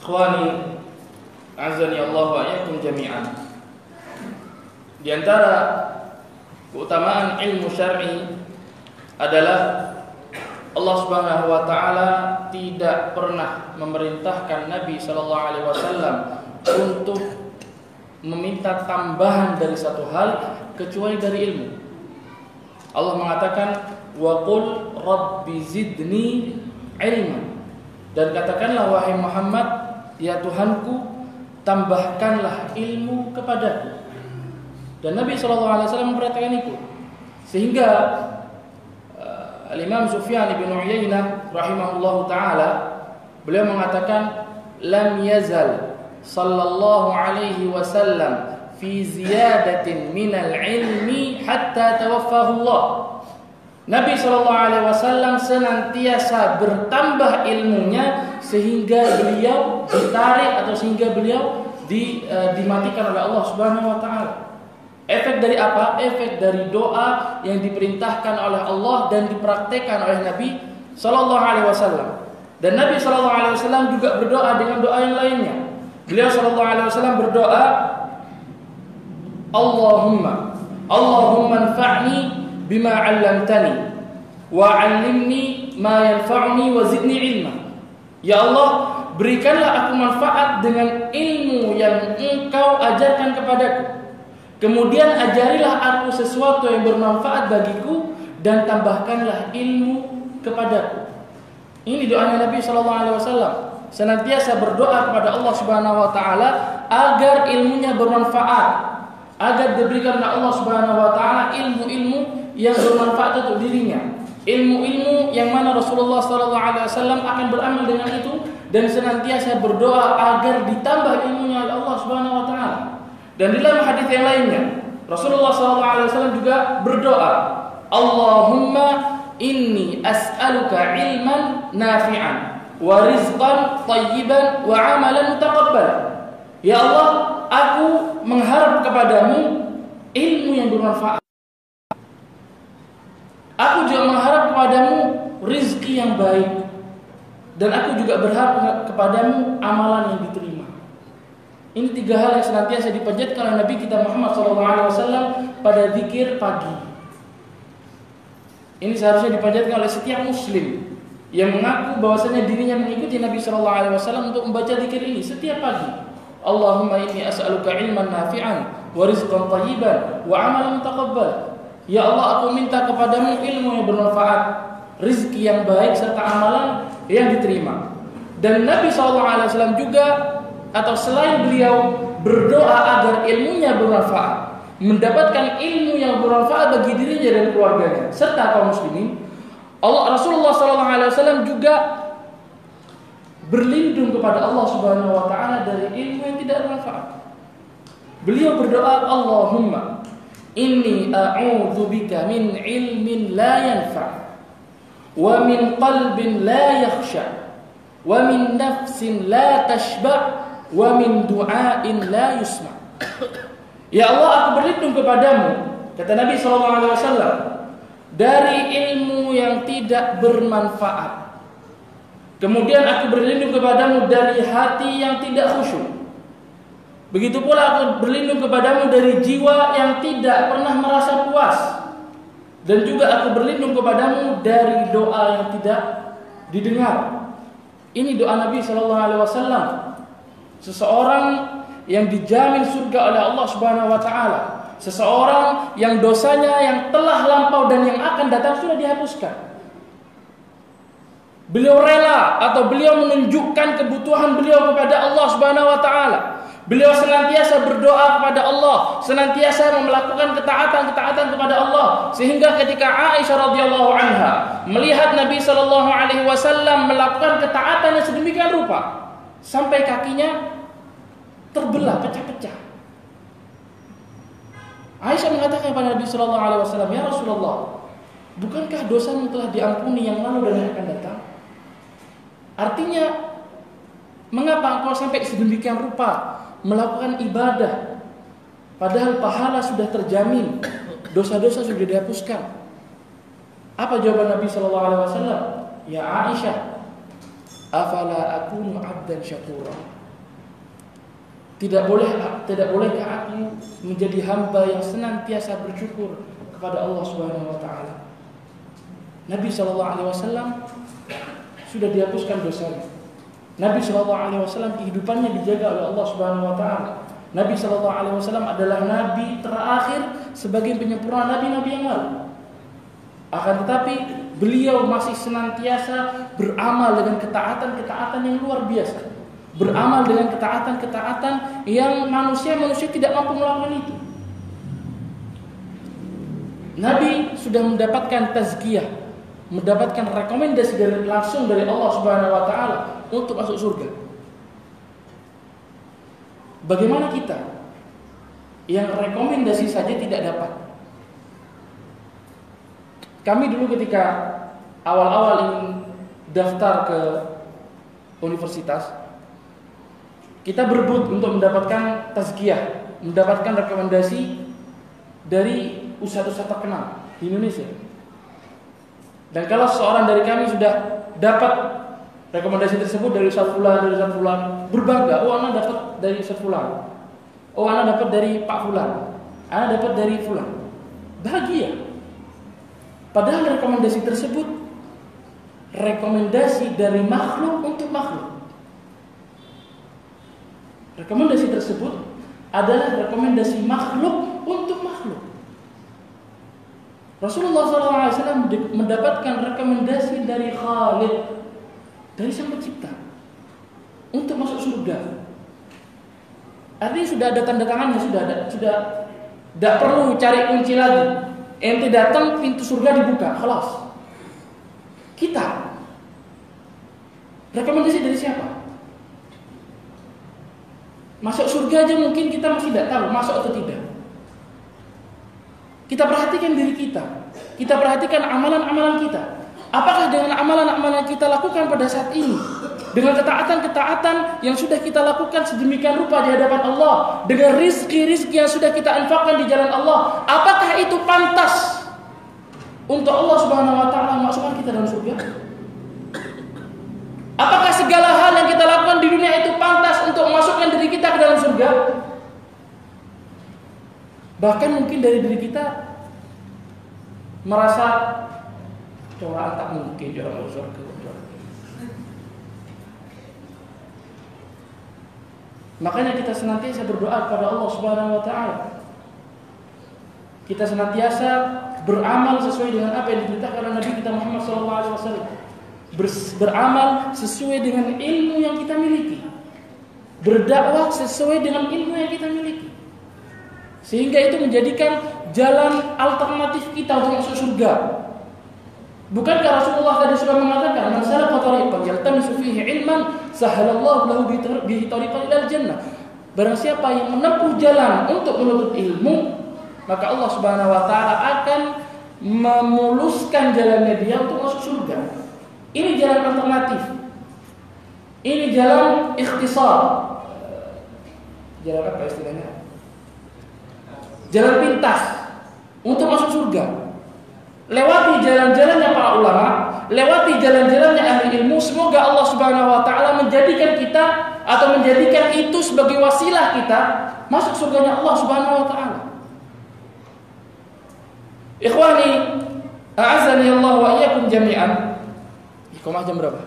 Ikhwani azani Allah wa iyyakum jami'an. Di antara keutamaan ilmu syar'i adalah Allah Subhanahu wa taala tidak pernah memerintahkan Nabi sallallahu alaihi wasallam untuk meminta tambahan dari satu hal kecuali dari ilmu. Allah mengatakan wa qul rabbi zidni ilman, dan katakanlah wahai Muhammad, ya Tuhanku, tambahkanlah ilmu kepadaku. Dan Nabi sallallahu alaihi wasallam memperhatikan itu. Sehingga Al-Imam Sufyan bin Uyainah rahimahullahu taala beliau mengatakan lam yazal sallallahu alaihi wasallam fi ziyadatin minal ilmi hatta tawaffahu Allah. Nabi sallallahu alaihi wasallam senantiasa bertambah ilmunya sehingga beliau ditarik atau sehingga beliau dimatikan oleh Allah Subhanahu wa taala. Efek dari apa? Efek dari doa yang diperintahkan oleh Allah dan dipraktekkan oleh Nabi sallallahu alaihi wasallam. Dan Nabi sallallahu alaihi wasallam juga berdoa dengan doa yang lainnya. Beliau sallallahu alaihi wasallam berdoa, Allahumma anfa'ni bima 'allamtani wa 'allimni ma yanfa'uni wa zidni ilma. Ya Allah, berikanlah aku manfaat dengan ilmu yang Engkau ajarkan kepadaku. Kemudian ajarilah aku sesuatu yang bermanfaat bagiku dan tambahkanlah ilmu kepadaku. Ini doanya Nabi sallallahu alaihi wasallam. Senantiasa berdoa kepada Allah Subhanahu wa taala agar ilmunya bermanfaat, agar diberikan oleh Allah Subhanahu wa taala ilmu-ilmu yang bermanfaat untuk dirinya. Ilmu-ilmu yang mana Rasulullah sallallahu alaihi wasallam akan beramal dengan itu dan senantiasa berdoa agar ditambah ilmunya oleh Allah Subhanahu wa taala. Dan di dalam hadis yang lainnya, Rasulullah SAW juga berdoa, Allahumma inni as'aluka ilman nafi'an wa rizqan tayyiban wa amalan mutaqabbal. Ya Allah, aku mengharap kepadamu ilmu yang bermanfaat. Aku juga mengharap kepadamu rizki yang baik. Dan aku juga berharap kepadamu amalan yang diterima. Ini tiga hal yang senantiasa dipanjatkan oleh Nabi kita Muhammad SAW pada zikir pagi. Ini seharusnya dipanjatkan oleh setiap muslim yang mengaku bahwasanya dirinya mengikuti Nabi SAW untuk membaca zikir ini setiap pagi. Allahumma inni as'aluka ilman nafi'an wa rizqan tayyiban wa amalan mutaqabbal. Ya Allah, aku minta kepadamu ilmu yang bermanfaat, rizki yang baik serta amalan yang diterima. Dan Nabi SAW juga atau selain beliau berdoa agar ilmunya bermanfaat, mendapatkan ilmu yang bermanfaat bagi dirinya dan keluarganya serta kaum muslimin, Rasulullah SAW juga berlindung kepada Allah Subhanahu wa taala dari ilmu yang tidak bermanfaat. Beliau berdoa, Allahumma inni a'udzubika min ilmin la yanfa' wa min qalbin la yakhsha wa min nafsin la tashba' wa min du'ain la yusma. Ya Allah, aku berlindung kepadamu, kata Nabi SAW, dari ilmu yang tidak bermanfaat. Kemudian aku berlindung kepadamu dari hati yang tidak khusyuk. Begitu pula aku berlindung kepadamu dari jiwa yang tidak pernah merasa puas. Dan juga aku berlindung kepadamu dari doa yang tidak didengar. Ini doa Nabi SAW. Seseorang yang dijamin surga oleh Allah Subhanahu wa taala, seseorang yang dosanya yang telah lampau dan yang akan datang sudah dihapuskan. Beliau rela atau beliau menunjukkan kebutuhan beliau kepada Allah Subhanahu wa taala. Beliau senantiasa berdoa kepada Allah, senantiasa melakukan ketaatan kepada Allah, sehingga ketika Aisyah radhiyallahu anha melihat Nabi sallallahu alaihi wasallam melakukan ketaatannya sedemikian rupa sampai kakinya terbelah, pecah-pecah. Aisyah mengatakan kepada Nabi sallallahu alaihi wasallam, "Ya Rasulullah, bukankah dosamu telah diampuni yang lalu dan yang akan datang? Artinya, mengapa engkau sampai sedemikian rupa melakukan ibadah padahal pahala sudah terjamin, dosa-dosa sudah dihapuskan?" Apa jawaban Nabi sallallahu alaihi wasallam? "Ya Aisyah, afala akunu 'abdan syakura?" Tidak bolehkah aku menjadi hamba yang senantiasa bersyukur kepada Allah Subhanahu wa taala? Nabi sallallahu alaihi wasallam sudah dihapuskan dosanya. Nabi sallallahu alaihi wasallam kehidupannya dijaga oleh Allah Subhanahu wa taala. Nabi sallallahu alaihi wasallam adalah nabi terakhir sebagai penyempurna nabi-nabi yang lalu. Akan tetapi beliau masih senantiasa beramal dengan ketaatan-ketaatan yang luar biasa. Beramal dengan ketaatan-ketaatan yang manusia tidak mampu melakukan itu. Nabi sudah mendapatkan tazkiyah, mendapatkan rekomendasi langsung dari Allah Subhanahu wa taala untuk masuk surga. Bagaimana kita yang rekomendasi saja tidak dapat? Kami dulu ketika awal-awal ingin daftar ke universitas, kita berebut untuk mendapatkan tazkiyah, mendapatkan rekomendasi dari ustadz-ustadz terkenal di Indonesia. Dan kalau seorang dari kami sudah dapat rekomendasi tersebut dari ustadz fulan, berbangga, oh anak dapat dari ustadz fulan, oh anak dapat dari Pak fulan, anak dapat dari fulan, bahagia. Padahal rekomendasi tersebut rekomendasi dari makhluk untuk makhluk. Rekomendasi tersebut adalah rekomendasi makhluk untuk makhluk. Rasulullah SAW mendapatkan rekomendasi dari Khalid, dari Sang Pencipta, untuk masuk surga. Artinya sudah ada tanda tangannya, sudah tidak perlu cari kunci lagi. Ente datang, pintu surga dibuka, khalas. Kita rekomendasi dari siapa? Masuk surga aja mungkin kita masih tidak tahu masuk atau tidak. Kita perhatikan diri kita. Kita perhatikan amalan-amalan kita. Apakah dengan amalan-amalan kita lakukan pada saat ini, dengan ketaatan-ketaatan yang sudah kita lakukan sedemikian rupa di hadapan Allah, dengan rizki-rizki yang sudah kita infakkan di jalan Allah, apakah itu pantas untuk Allah Subhanahu wa taala memasukkan kita dalam surga? Apakah segala hal yang kita lakukan di dunia itu pantas untuk memasukkan diri kita ke dalam surga? Bahkan mungkin dari diri kita merasa coba tak mungkin dia masuk surga. Makanya kita senantiasa berdoa kepada Allah Subhanahu wa taala. Kita senantiasa beramal sesuai dengan apa yang diberitakan oleh Nabi kita Muhammad SAW. Beramal sesuai dengan ilmu yang kita miliki, berdakwah sesuai dengan ilmu yang kita miliki, sehingga itu menjadikan jalan alternatif kita untuk masuk surga. Bukankah Rasulullah tadi sudah mengatakan, "Man salaka tariqan yaltamisu fihi ilman, sahalallahu lahu bihi tariqan ilal jannah." Barang siapa yang menempuh jalan untuk menuntut ilmu, maka Allah Subhanahu wa taala akan memuluskan jalannya dia untuk masuk surga. Ini jalan alternatif. Ini jalan ikhtisar. Jalan apa istilahnya? Jalan pintas untuk masuk surga. Lewati jalan-jalannya para ulama, lewati jalan-jalannya ahli ilmu. Semoga Allah Subhanahu wa taala menjadikan kita atau menjadikan itu sebagai wasilah kita masuk surganya Allah Subhanahu wa taala. Ikhwani, a'azzani Allah wa iyyakum jami'an. Iqamah jam berapa?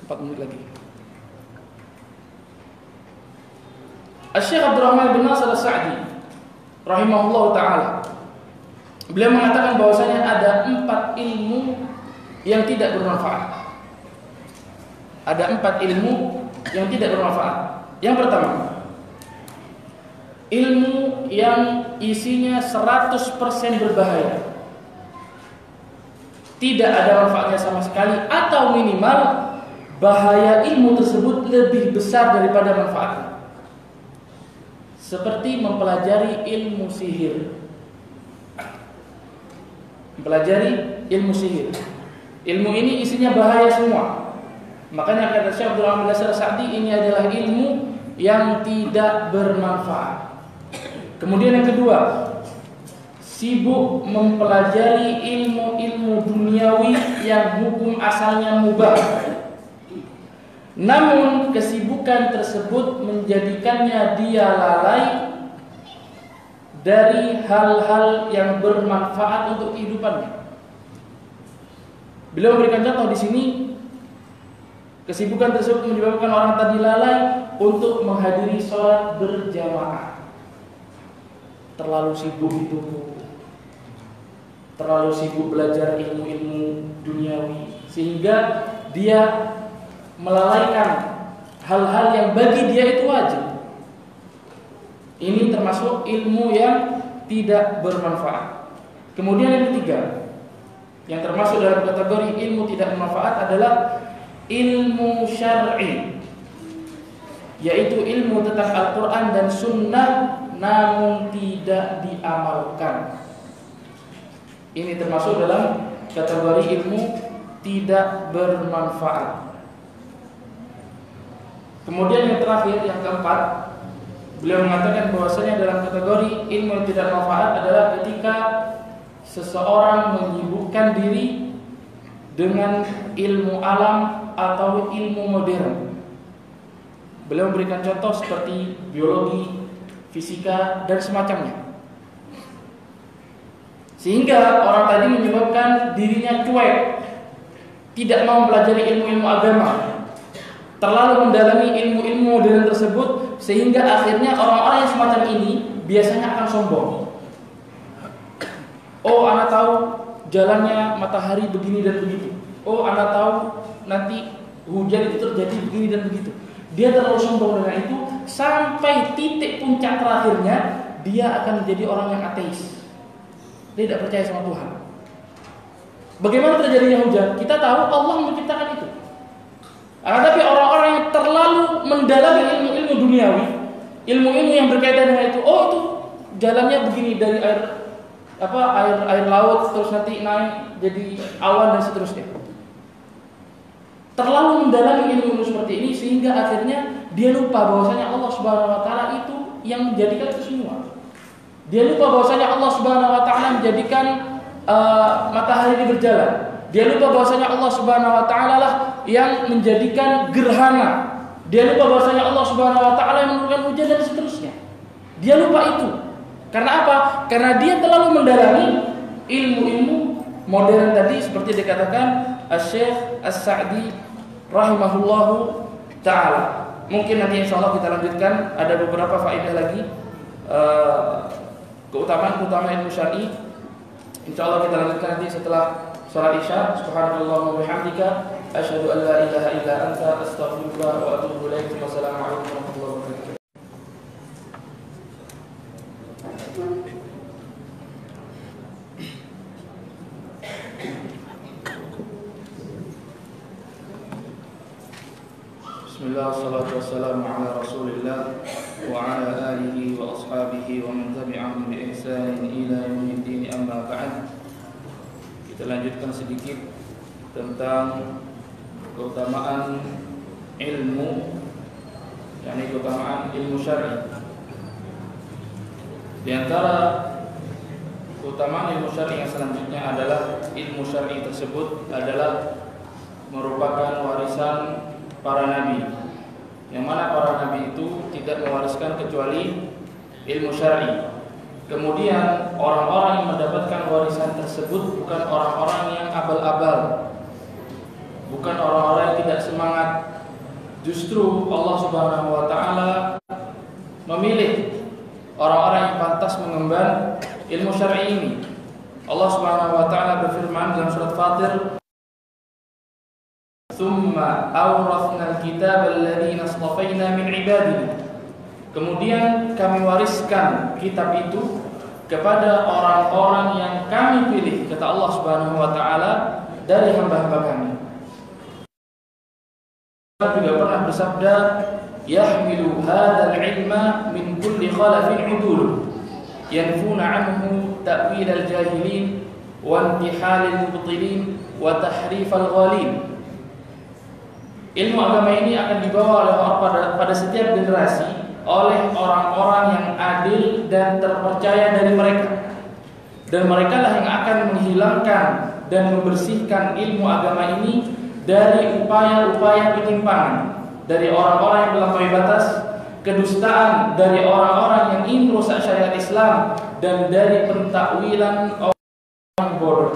4 menit lagi. Syekh Abdul Rahman bin Nasir As-Sa'di rahimahullah ta'ala, beliau mengatakan bahwasanya ada 4 ilmu yang tidak bermanfaat. Ada 4 ilmu yang tidak bermanfaat. Yang pertama, ilmu yang isinya 100% berbahaya, tidak ada manfaatnya sama sekali, atau minimal bahaya ilmu tersebut lebih besar daripada manfaatnya. Seperti mempelajari ilmu sihir. Mempelajari ilmu sihir. Ilmu ini isinya bahaya semua. Makanya kata Syekh Abdul Rahman bin Nasir As-Sa'di, ini adalah ilmu yang tidak bermanfaat. Kemudian yang kedua, sibuk mempelajari ilmu-ilmu duniawi yang hukum asalnya mubah. Namun kesibukan tersebut menjadikannya dia lalai dari hal-hal yang bermanfaat untuk kehidupannya. Beliau memberikan contoh di sini, kesibukan tersebut menyebabkan orang tadi lalai untuk menghadiri sholat berjamaah. Terlalu sibuk itu, terlalu sibuk belajar ilmu-ilmu duniawi, sehingga dia melalaikan hal-hal yang bagi dia itu wajib. Ini termasuk ilmu yang tidak bermanfaat. Kemudian yang ketiga, yang termasuk dalam kategori ilmu tidak bermanfaat adalah ilmu syar'i, yaitu ilmu tentang Al-Quran dan Sunnah namun tidak diamalkan. Ini termasuk dalam kategori ilmu tidak bermanfaat. Kemudian yang terakhir, yang keempat, beliau mengatakan bahwasanya dalam kategori ilmu yang tidak bermanfaat adalah ketika seseorang menyibukkan diri dengan ilmu alam atau ilmu modern. Beliau memberikan contoh seperti biologi, fisika, dan semacamnya. Sehingga orang tadi menyebabkan dirinya cuek, tidak mau mempelajari ilmu-ilmu agama, terlalu mendalami ilmu-ilmu modern tersebut, sehingga akhirnya orang-orang yang semacam ini biasanya akan sombong. Oh, anak tahu jalannya matahari begini dan begitu. Oh, anak tahu nanti hujan itu terjadi begini dan begitu. Dia terlalu sombong dengan itu, sampai titik puncak terakhirnya dia akan menjadi orang yang ateis. Dia tidak percaya sama Tuhan. Bagaimana terjadinya hujan? Kita tahu Allah menciptakan itu. Tapi orang-orang yang terlalu mendalami ilmu-ilmu duniawi, ilmu-ilmu yang berkaitan dengan itu, oh itu jalannya begini dari air laut terus nanti naik jadi awan dan seterusnya. Terlalu mendalami ilmu-ilmu seperti ini sehingga akhirnya dia lupa bahwasanya Allah Subhanahu wa taala itu yang menjadikan itu semua. Dia lupa bahwasanya Allah Subhanahu wa taala menjadikan matahari ini berjalan. Dia lupa bahwasanya Allah Subhanahu wa taala lah yang menjadikan gerhana. Dia lupa bahwasanya Allah Subhanahu wa taala yang menurunkan hujan dan seterusnya. Dia lupa itu. Karena apa? Karena dia terlalu mendalami ilmu-ilmu modern tadi, seperti dikatakan Syekh As-Sa'di rahimahullahu taala. Mungkin nanti insyaallah kita lanjutkan, ada beberapa faedah lagi keutamaan ilmu syar'i. Insyaallah kita lanjutkan nanti setelah salat Isya. Subhanallah wa bihamdika asyhadu an la ilaha illa anta astaghfiruka wa atubu ilaik. Wassalamualaikum warahmatullahi wabarakatuh. Bismillah, wassalatu wassalamu ala rasulillah wa ala alihi wa ashabihi wa man tabi'ahum bi ihsanin ila yaumiddin, amma ba'd. Kita lanjutkan sedikit tentang keutamaan ilmu, yakni keutamaan ilmu syar'i. Di antara keutamaan ilmu syar'i yang selanjutnya adalah ilmu syar'i tersebut adalah merupakan warisan para nabi, yang mana para nabi itu tidak mewariskan kecuali ilmu syar'i. Kemudian orang-orang yang mendapatkan warisan tersebut bukan orang-orang yang abal-abal, bukan orang-orang yang tidak semangat. Justru Allah Subhanahu wa taala memilih orang-orang yang pantas mengemban ilmu syar'i ini. Allah Subhanahu wa taala berfirman dalam surat Fatir, "Tsumma awrathna al-kitaba alladziina istafayna min 'ibadina." Kemudian kami wariskan kitab itu kepada orang-orang yang kami pilih, kata Allah Subhanahu wa taala, dari hamba-hamba kami. Allah juga pernah bersabda, "Yahmilu hadzal 'ilma min kulli khalafin 'udul, yanfuna 'anhu ta'wil al-jahilin wa intihal al-mubtilin wa tahrif al-ghalin." Ilmu agama ini akan dibawa oleh pada setiap generasi oleh orang-orang yang adil dan terpercaya dari mereka, dan mereka lah yang akan menghilangkan dan membersihkan ilmu agama ini dari upaya-upaya penyimpangan dari orang-orang yang melampaui batas, kedustaan dari orang-orang yang ingin merusak syariat Islam, dan dari pentakwilan orang bodoh.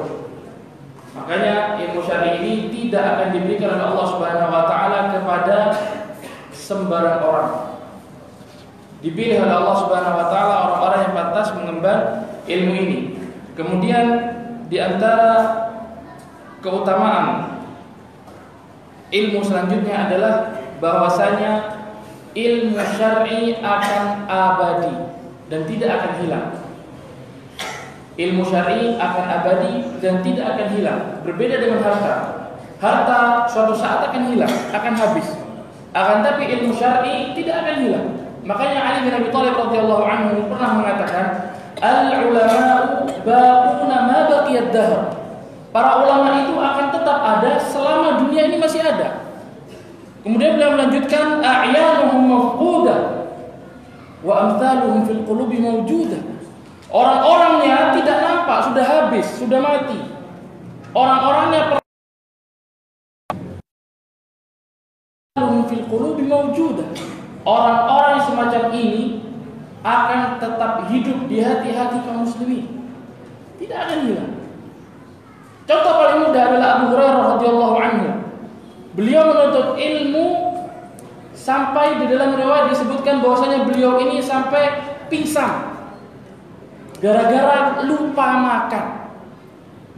Makanya ilmu syar'i ini tidak akan diberikan oleh Allah Subhanahu wa taala kepada sembarang orang. Dipilih oleh Allah Subhanahu wa taala orang-orang yang pantas mengemban ilmu ini. Kemudian di antara keutamaan ilmu selanjutnya adalah bahwasanya ilmu syar'i akan abadi dan tidak akan hilang. Ilmu syar'i akan abadi dan tidak akan hilang. Berbeda dengan harta. Harta suatu saat akan hilang, akan habis. Akan tapi ilmu syar'i tidak akan hilang. Makanya Ali bin Abi Thalib radhiyallahu anhu pernah mengatakan, "Al-ulama'u baquna ma baqiyad dahr." Para ulama itu akan tetap ada selama dunia ini masih ada. Kemudian beliau melanjutkan, "A'yanuhum mafqudah wa amthaluhum fil qulubi mawjudah." Orang-orangnya tidak nampak, sudah habis, sudah mati. Orang-orangnya fil qulubi mawjudah. Orang-orang semacam ini akan tetap hidup di hati-hati kaum muslimin. Tidak akan hilang. Contoh paling mudah adalah Abu Hurairah radhiyallahu anhu. Beliau menuntut ilmu sampai di dalam riwayat disebutkan bahwasanya beliau ini sampai pingsan gara-gara lupa makan.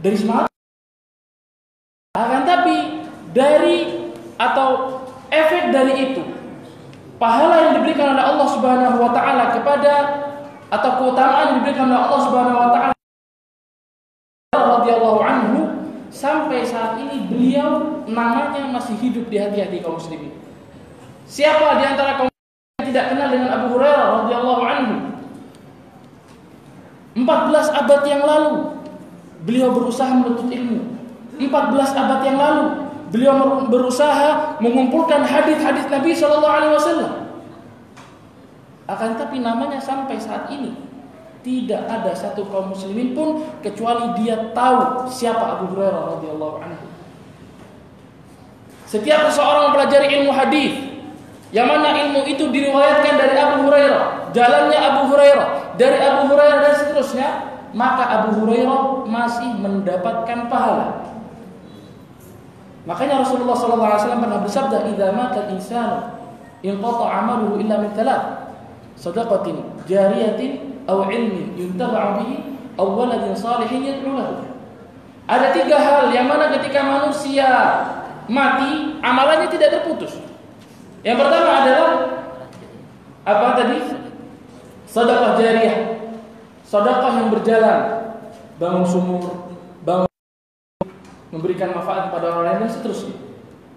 Dari semangat. Akan tapi dari atau efek dari itu, pahala yang diberikan oleh Allah Subhanahu wa taala kepada atau keutamaan yang diberikan oleh Allah Subhanahu wa taala radhiyallahu anhu, sampai saat ini beliau namanya masih hidup di hati-hati kaum muslimin. Siapa di antara kaum muslimin yang tidak kenal dengan Abu Hurairah radhiyallahu anhu? 14 abad yang lalu beliau berusaha menuntut ilmu. 14 abad yang lalu beliau berusaha mengumpulkan hadis-hadis Nabi sallallahu alaihi wasallam. Akan tapi namanya sampai saat ini tidak ada satu kaum muslimin pun kecuali dia tahu siapa Abu Hurairah radhiyallahu anhu. Setiap seseorang mempelajari ilmu hadis, yang mana ilmu itu diriwayatkan dari Abu Hurairah, jalannya Abu Hurairah, dari Abu Hurairah dan seterusnya, maka Abu Hurairah masih mendapatkan pahala. Makanya Rasulullah sallallahu alaihi wasallam pernah bersabda, "Idza mata al-insanu inqata'a 'amaluhu illa min thalath, shadaqatin jariyatin aw 'ilmin yuntafa'u bihi aw waladin salihin yad'u lahu." Ada 3 hal yang mana ketika manusia mati amalannya tidak terputus. Yang pertama adalah apa tadi? Sedekah jariyah. Sedekah yang berjalan, bangun sumur, bangun, memberikan manfaat kepada orang lain dan seterusnya.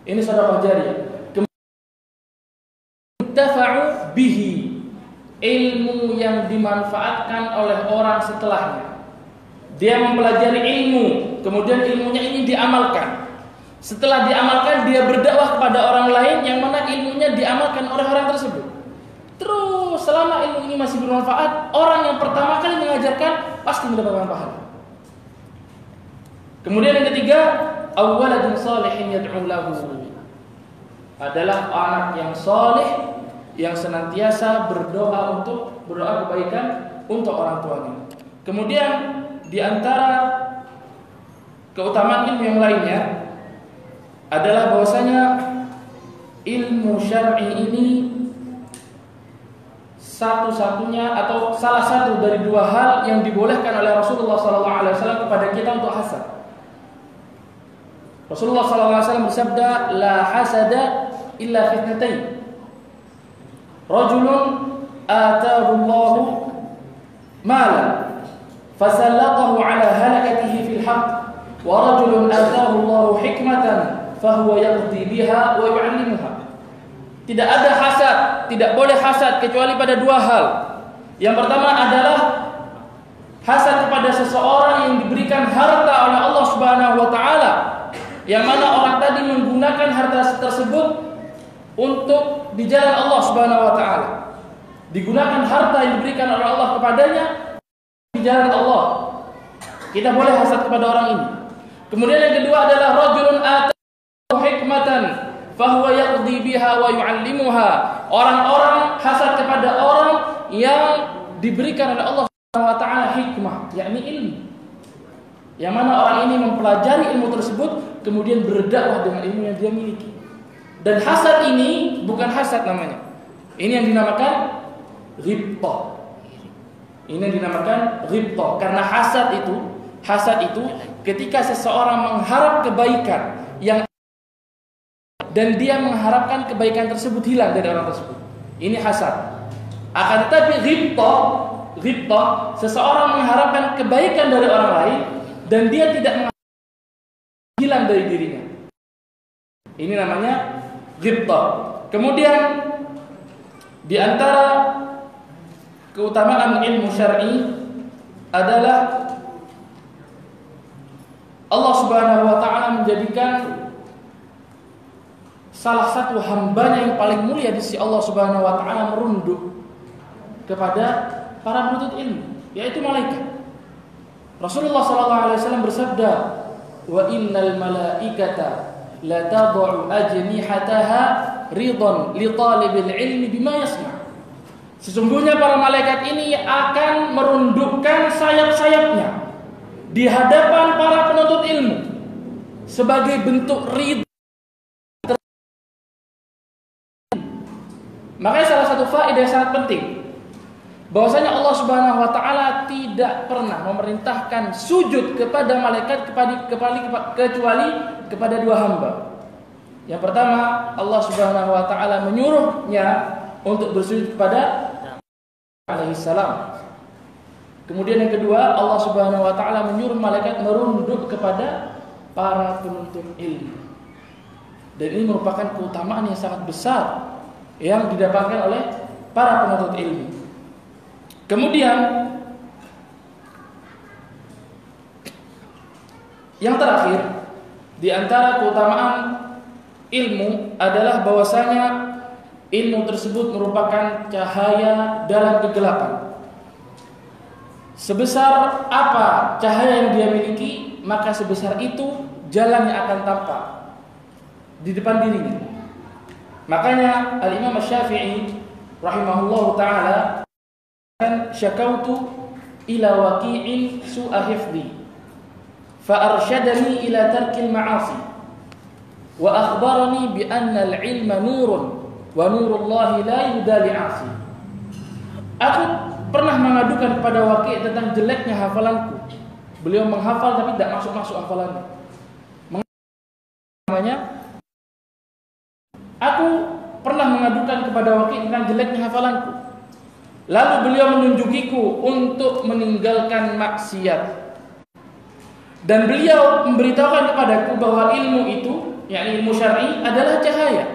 Ini sedekah jariyah. Muntafa'u bihi, ilmu yang dimanfaatkan oleh orang setelahnya. Dia mempelajari ilmu, kemudian ilmunya ini diamalkan. Setelah diamalkan, dia berdakwah kepada orang lain yang mana ilmunya diamalkan oleh orang tersebut. Terus selama ilmu ini masih bermanfaat, orang yang pertama kali mengajarkan pasti mendapatkan pahala. Kemudian yang ketiga, awwaladun salihin yad'u lahu, adalah anak yang saleh yang senantiasa berdoa kebaikan untuk orang tuanya. Kemudian di antara keutamaan ilmu yang lainnya adalah bahwasanya ilmu syar'i ini satu-satunya atau salah satu dari 2 hal yang dibolehkan oleh Rasulullah SAW kepada kita untuk hasad. Rasulullah SAW bersabda, "La hasada illa fitnatain. Rajulun atahu Allahu malan fasallatahu ala halakatihi fil haqq, wa rajulun atahu Allahu hikmatan fahuwa yaqdi biha wa yu'allimuha." Tidak ada hasad, tidak boleh hasad kecuali pada 2 hal. Yang pertama adalah hasad kepada seseorang yang diberikan harta oleh Allah Subhanahu wa taala, yang mana orang tadi menggunakan harta tersebut untuk di jalan Allah Subhanahu wa taala. Digunakan harta yang diberikan oleh Allah kepadanya di jalan Allah. Kita boleh hasad kepada orang ini. Kemudian yang kedua adalah rajulun atahu hikmatan fahuwa yaqdi biha wa yu'allimuha. Orang-orang hasad kepada orang yang diberikan oleh Allah Subhanahu wa taala hikmah, yakni ilmu. Yang mana orang ini mempelajari ilmu tersebut kemudian berdakwah dengan ilmu yang dia miliki. Dan hasad ini bukan hasad namanya. Ini yang dinamakan ghibthah. Ini yang dinamakan ghibthah. Karena hasad itu ketika seseorang mengharap kebaikan yang dan dia mengharapkan kebaikan tersebut hilang dari orang tersebut. Ini hasad. Akan tetapi ghibthah, seseorang mengharapkan kebaikan dari orang lain dan dia tidak mengharapkan hilang dari dirinya. Ini namanya ghibthah. Kemudian di antara keutamaan ilmu syar'i adalah Allah Subhanahu wa taala menjadikan salah satu hambanya yang paling mulia di sisi Allah Subhanahu wa taala merunduk kepada para penuntut ilmu, yaitu malaikat. Rasulullah sallallahu alaihi wasallam bersabda, "Wa innal malaikata la tad'u ajnihataha ridan li talibil ilmi bima yasma'." Sesungguhnya para malaikat ini akan merundukkan sayap-sayapnya di hadapan para penuntut ilmu sebagai bentuk ridha. Makanya salah satu faedah yang sangat penting bahwasanya Allah Subhanahu wa taala tidak pernah memerintahkan sujud kepada malaikat kecuali kepada dua hamba. Yang pertama, Allah Subhanahu wa taala menyuruhnya untuk bersujud kepada alaihissalam. Kemudian yang kedua, Allah Subhanahu wa taala menyuruh malaikat merunduk kepada para penuntut ilmu. Dan ini merupakan keutamaan yang sangat besar yang didapatkan oleh para penuntut ilmu. Kemudian yang terakhir di antara keutamaan ilmu adalah bahwasanya ilmu tersebut merupakan cahaya dalam kegelapan. Sebesar apa cahaya yang dia miliki, maka sebesar itu jalan yang akan tampak di depan dirinya. Makanya Al-Imam Asy-Syafi'i rahimahullahu taala kan syakautu ila waqi'in su'a hifdhi fa arsyadani ila tarkil ma'asi wa akhbarani bi anna al-ilma nurun wa nurullahi la yuhda li'asi. Aku pernah mengadukan kepada Waqi' tentang jeleknya hafalanku. Beliau menghafal tapi tidak masuk hafalannya. Namanya, aku pernah mengadukan kepada Waqi' tentang jeleknya hafalanku. Lalu beliau menunjukiku untuk meninggalkan maksiat. Dan beliau memberitahukan kepadaku bahwa ilmu itu, yakni ilmu syar'i, adalah cahaya.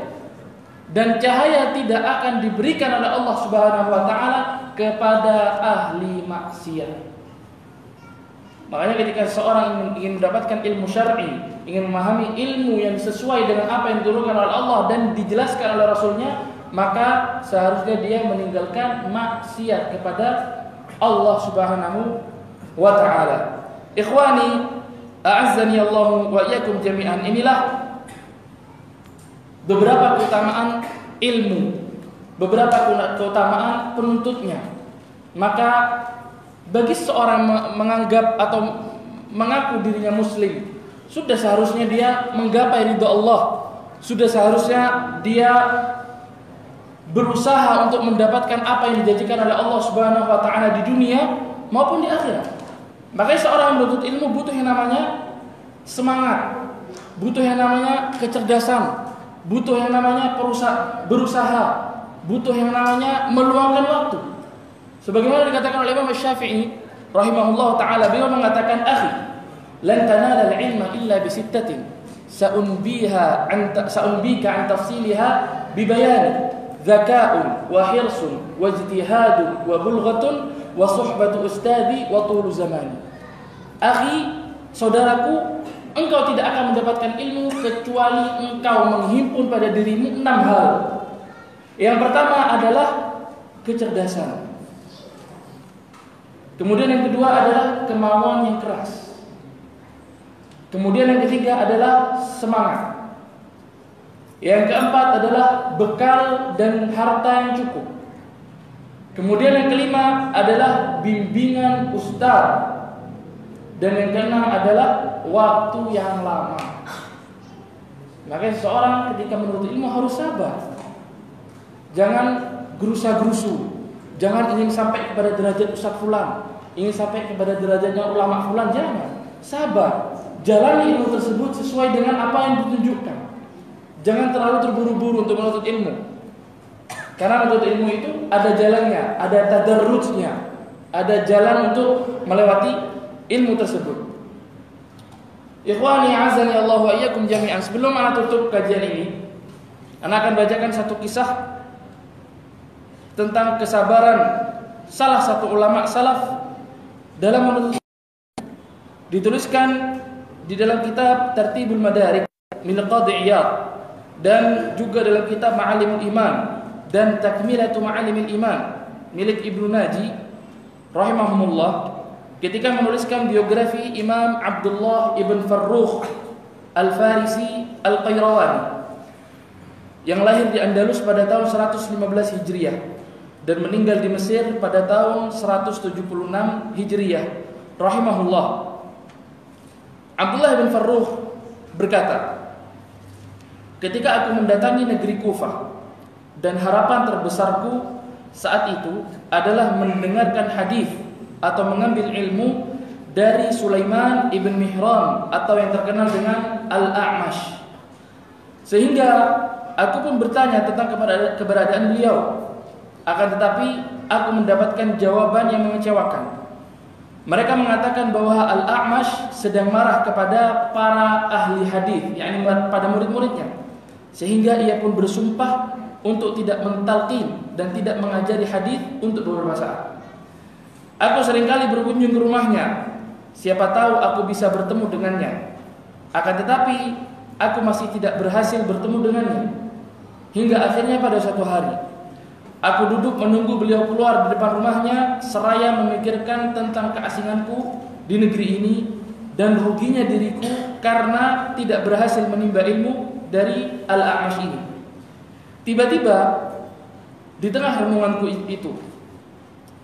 Dan cahaya tidak akan diberikan oleh Allah Subhanahu wa taala kepada ahli maksiat. Makanya ketika seorang ingin mendapatkan ilmu syar'i, ingin memahami ilmu yang sesuai dengan apa yang diturunkan oleh Allah dan dijelaskan oleh Rasulnya, maka seharusnya dia meninggalkan maksiat kepada Allah Subhanahu wa taala. Ikhwani, a'azzani Allah wa iyyakum jami'an. Inilah beberapa keutamaan ilmu, beberapa keutamaan penuntutnya. Maka bagi seorang menganggap atau mengaku dirinya muslim, sudah seharusnya dia menggapai ridha Allah. Sudah seharusnya dia berusaha untuk mendapatkan apa yang dijanjikan oleh Allah Subhanahu wa taala di dunia maupun di akhirat. Makanya seorang menuntut ilmu butuh yang namanya semangat, butuh yang namanya kecerdasan, butuh yang namanya berusaha, butuh yang namanya meluangkan waktu. Sebagaimana dikatakan oleh Imam Asy-Syafi'i rahimahullah taala, beliau mengatakan, "Akhi, lan tanala al-ilma illa bi sittatin sa'unbika an tafsilha bi bayan dzaka'un wa hirsun wa ijtihadun wa bulghatun wa suhbatu ustadi wa tulu zamani." Akhi, saudaraku, engkau tidak akan mendapatkan ilmu kecuali engkau menghimpun pada dirimu 6 hal. Yang pertama adalah kecerdasan. Kemudian yang kedua adalah kemauan yang keras. Kemudian yang ketiga adalah semangat. Yang keempat adalah bekal dan harta yang cukup. Kemudian yang kelima adalah bimbingan ustaz. Dan yang keenam adalah waktu yang lama. Makanya seseorang ketika menuntut ilmu harus sabar. Jangan gerusa-gerusu. Jangan ingin sampai kepada derajat ustaz fulan, ingin sampai kepada derajatnya ulama fulan, jangan. Sabar. Jalani ilmu tersebut sesuai dengan apa yang ditunjukkan. Jangan terlalu terburu-buru untuk menuntut ilmu. Karena menuntut ilmu itu ada jalannya, ada tadarrujnya, ada jalan untuk melewati ilmu tersebut. Ikhwani azani Allah wa iyyakum jami'an. Sebelum ana tutup kajian ini, ana akan bacakan satu kisah tentang kesabaran salah satu ulama salaf dalam menuntut. Dituliskan di dalam kitab Tartibul Madarik milik Qadhi Iyad dan juga dalam kitab Ma'alimul Iman dan Takmilatu Ma'alimil Iman milik Ibnu Naji rahimahumullah, ketika menuliskan biografi Imam Abdullah ibn Farrukh Al-Farisi Al-Qayrawani yang lahir di Andalus pada tahun 115 Hijriah dan meninggal di Mesir pada tahun 176 Hijriah rahimahullah. Abdullah bin Farrukh berkata, ketika aku mendatangi negeri Kufah dan harapan terbesarku saat itu adalah mendengarkan hadis atau mengambil ilmu dari Sulaiman ibn Mihran atau yang terkenal dengan Al-A'mash, sehingga aku pun bertanya tentang keberadaan beliau. Akan tetapi aku mendapatkan jawaban yang mengecewakan. Mereka mengatakan bahwa Al-A'mash sedang marah kepada para ahli hadis, yakni pada murid-muridnya, sehingga ia pun bersumpah untuk tidak mentalqin dan tidak mengajari hadis untuk beberapa saat. Aku seringkali berkunjung ke rumahnya, siapa tahu aku bisa bertemu dengannya. Akan tetapi aku masih tidak berhasil bertemu dengannya. Hingga akhirnya pada suatu hari aku duduk menunggu beliau keluar di depan rumahnya, seraya memikirkan tentang keasinganku di negeri ini dan ruginya diriku karena tidak berhasil menimba ilmu dari Al-A'mash ini. Tiba-tiba di tengah renunganku itu,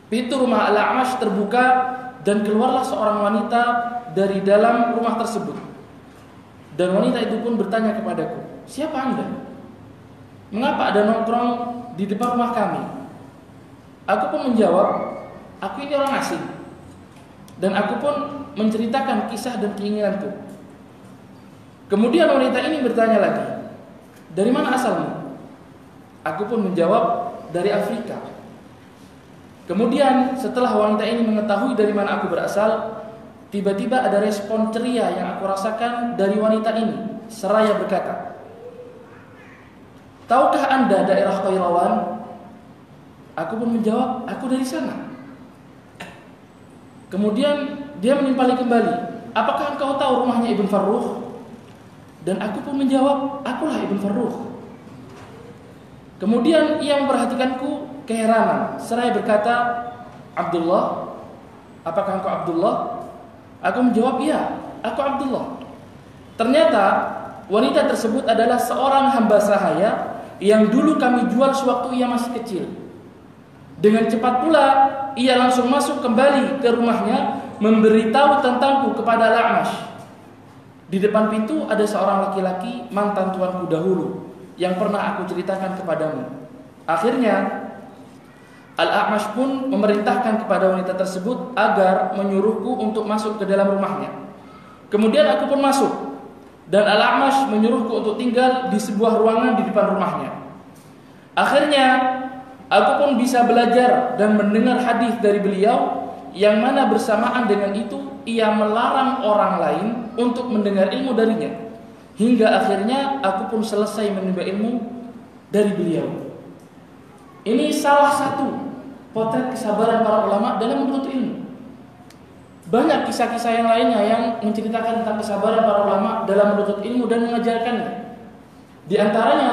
pintu rumah Al-A'mash terbuka dan keluarlah seorang wanita dari dalam rumah tersebut. Dan wanita itu pun bertanya kepadaku, "Siapa Anda? Mengapa ada nongkrong di depan rumah kami?" Aku pun menjawab, "Aku ini orang asing." Dan aku pun menceritakan kisah dan keinginanku. Kemudian wanita ini bertanya lagi, "Dari mana asalmu?" Aku pun menjawab, "Dari Afrika." Kemudian setelah wanita ini mengetahui dari mana aku berasal, tiba-tiba ada respon ceria yang aku rasakan dari wanita ini, seraya berkata, "Tahukah Anda daerah Qairawan?" Aku pun menjawab, "Aku dari sana." Kemudian dia menimpali kembali, "Apakah engkau tahu rumahnya Ibn Farrukh?" Dan aku pun menjawab, "Akulah Ibn Farrukh." Kemudian ia memperhatikanku keheranan, seraya berkata, "Abdullah, apakah engkau Abdullah?" Aku menjawab, "Iya, aku Abdullah." Ternyata wanita tersebut adalah seorang hamba sahaya yang dulu kami jual sewaktu ia masih kecil. Dengan cepat pula ia langsung masuk kembali ke rumahnya, memberitahu tentangku kepada Al-A'mash. Di depan pintu ada seorang laki-laki mantan tuanku dahulu yang pernah aku ceritakan kepadamu. Akhirnya Al-A'mash pun memerintahkan kepada wanita tersebut agar menyuruhku untuk masuk ke dalam rumahnya. Kemudian aku pun masuk, dan Al-A'mash menyuruhku untuk tinggal di sebuah ruangan di depan rumahnya. Akhirnya aku pun bisa belajar dan mendengar hadis dari beliau, yang mana bersamaan dengan itu ia melarang orang lain untuk mendengar ilmu darinya. Hingga akhirnya aku pun selesai menimba ilmu dari beliau. Ini salah satu potret kesabaran para ulama dalam menuntut ilmu. Banyak kisah-kisah yang lainnya yang menceritakan tentang kesabaran para ulama dalam menuntut ilmu dan mengajarkannya. Di antaranya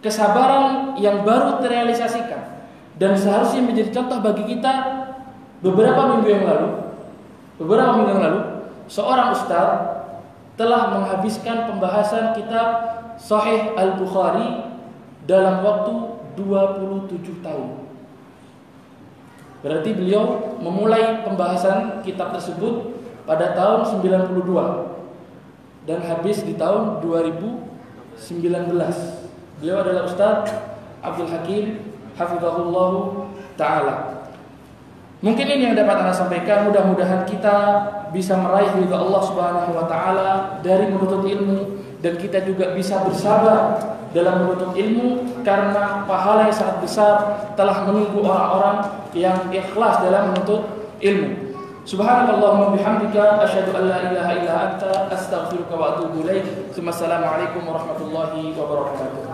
kesabaran yang baru terrealisasikan dan seharusnya menjadi contoh bagi kita. Beberapa minggu yang lalu seorang ustaz telah menghabiskan pembahasan kitab Sahih Al-Bukhari dalam waktu 27 tahun. Berarti beliau memulai pembahasan kitab tersebut pada tahun 92 dan habis di tahun 2019. Beliau adalah Ustaz Abdul Hakim hafizahullah taala. Mungkin ini yang dapat Anda sampaikan. Mudah-mudahan kita bisa meraih ridha Allah Subhanahu wa taala dari menuntut ilmu, dan kita juga bisa bersabar dalam menuntut ilmu karena pahala yang sangat besar telah menunggu orang-orang yang ikhlas dalam menuntut ilmu. Subhanakallahumma bihamdika asyhadu an la ilaha illa anta astaghfiruka wa atubu ilaik. Assalamualaikum warahmatullahi wabarakatuh.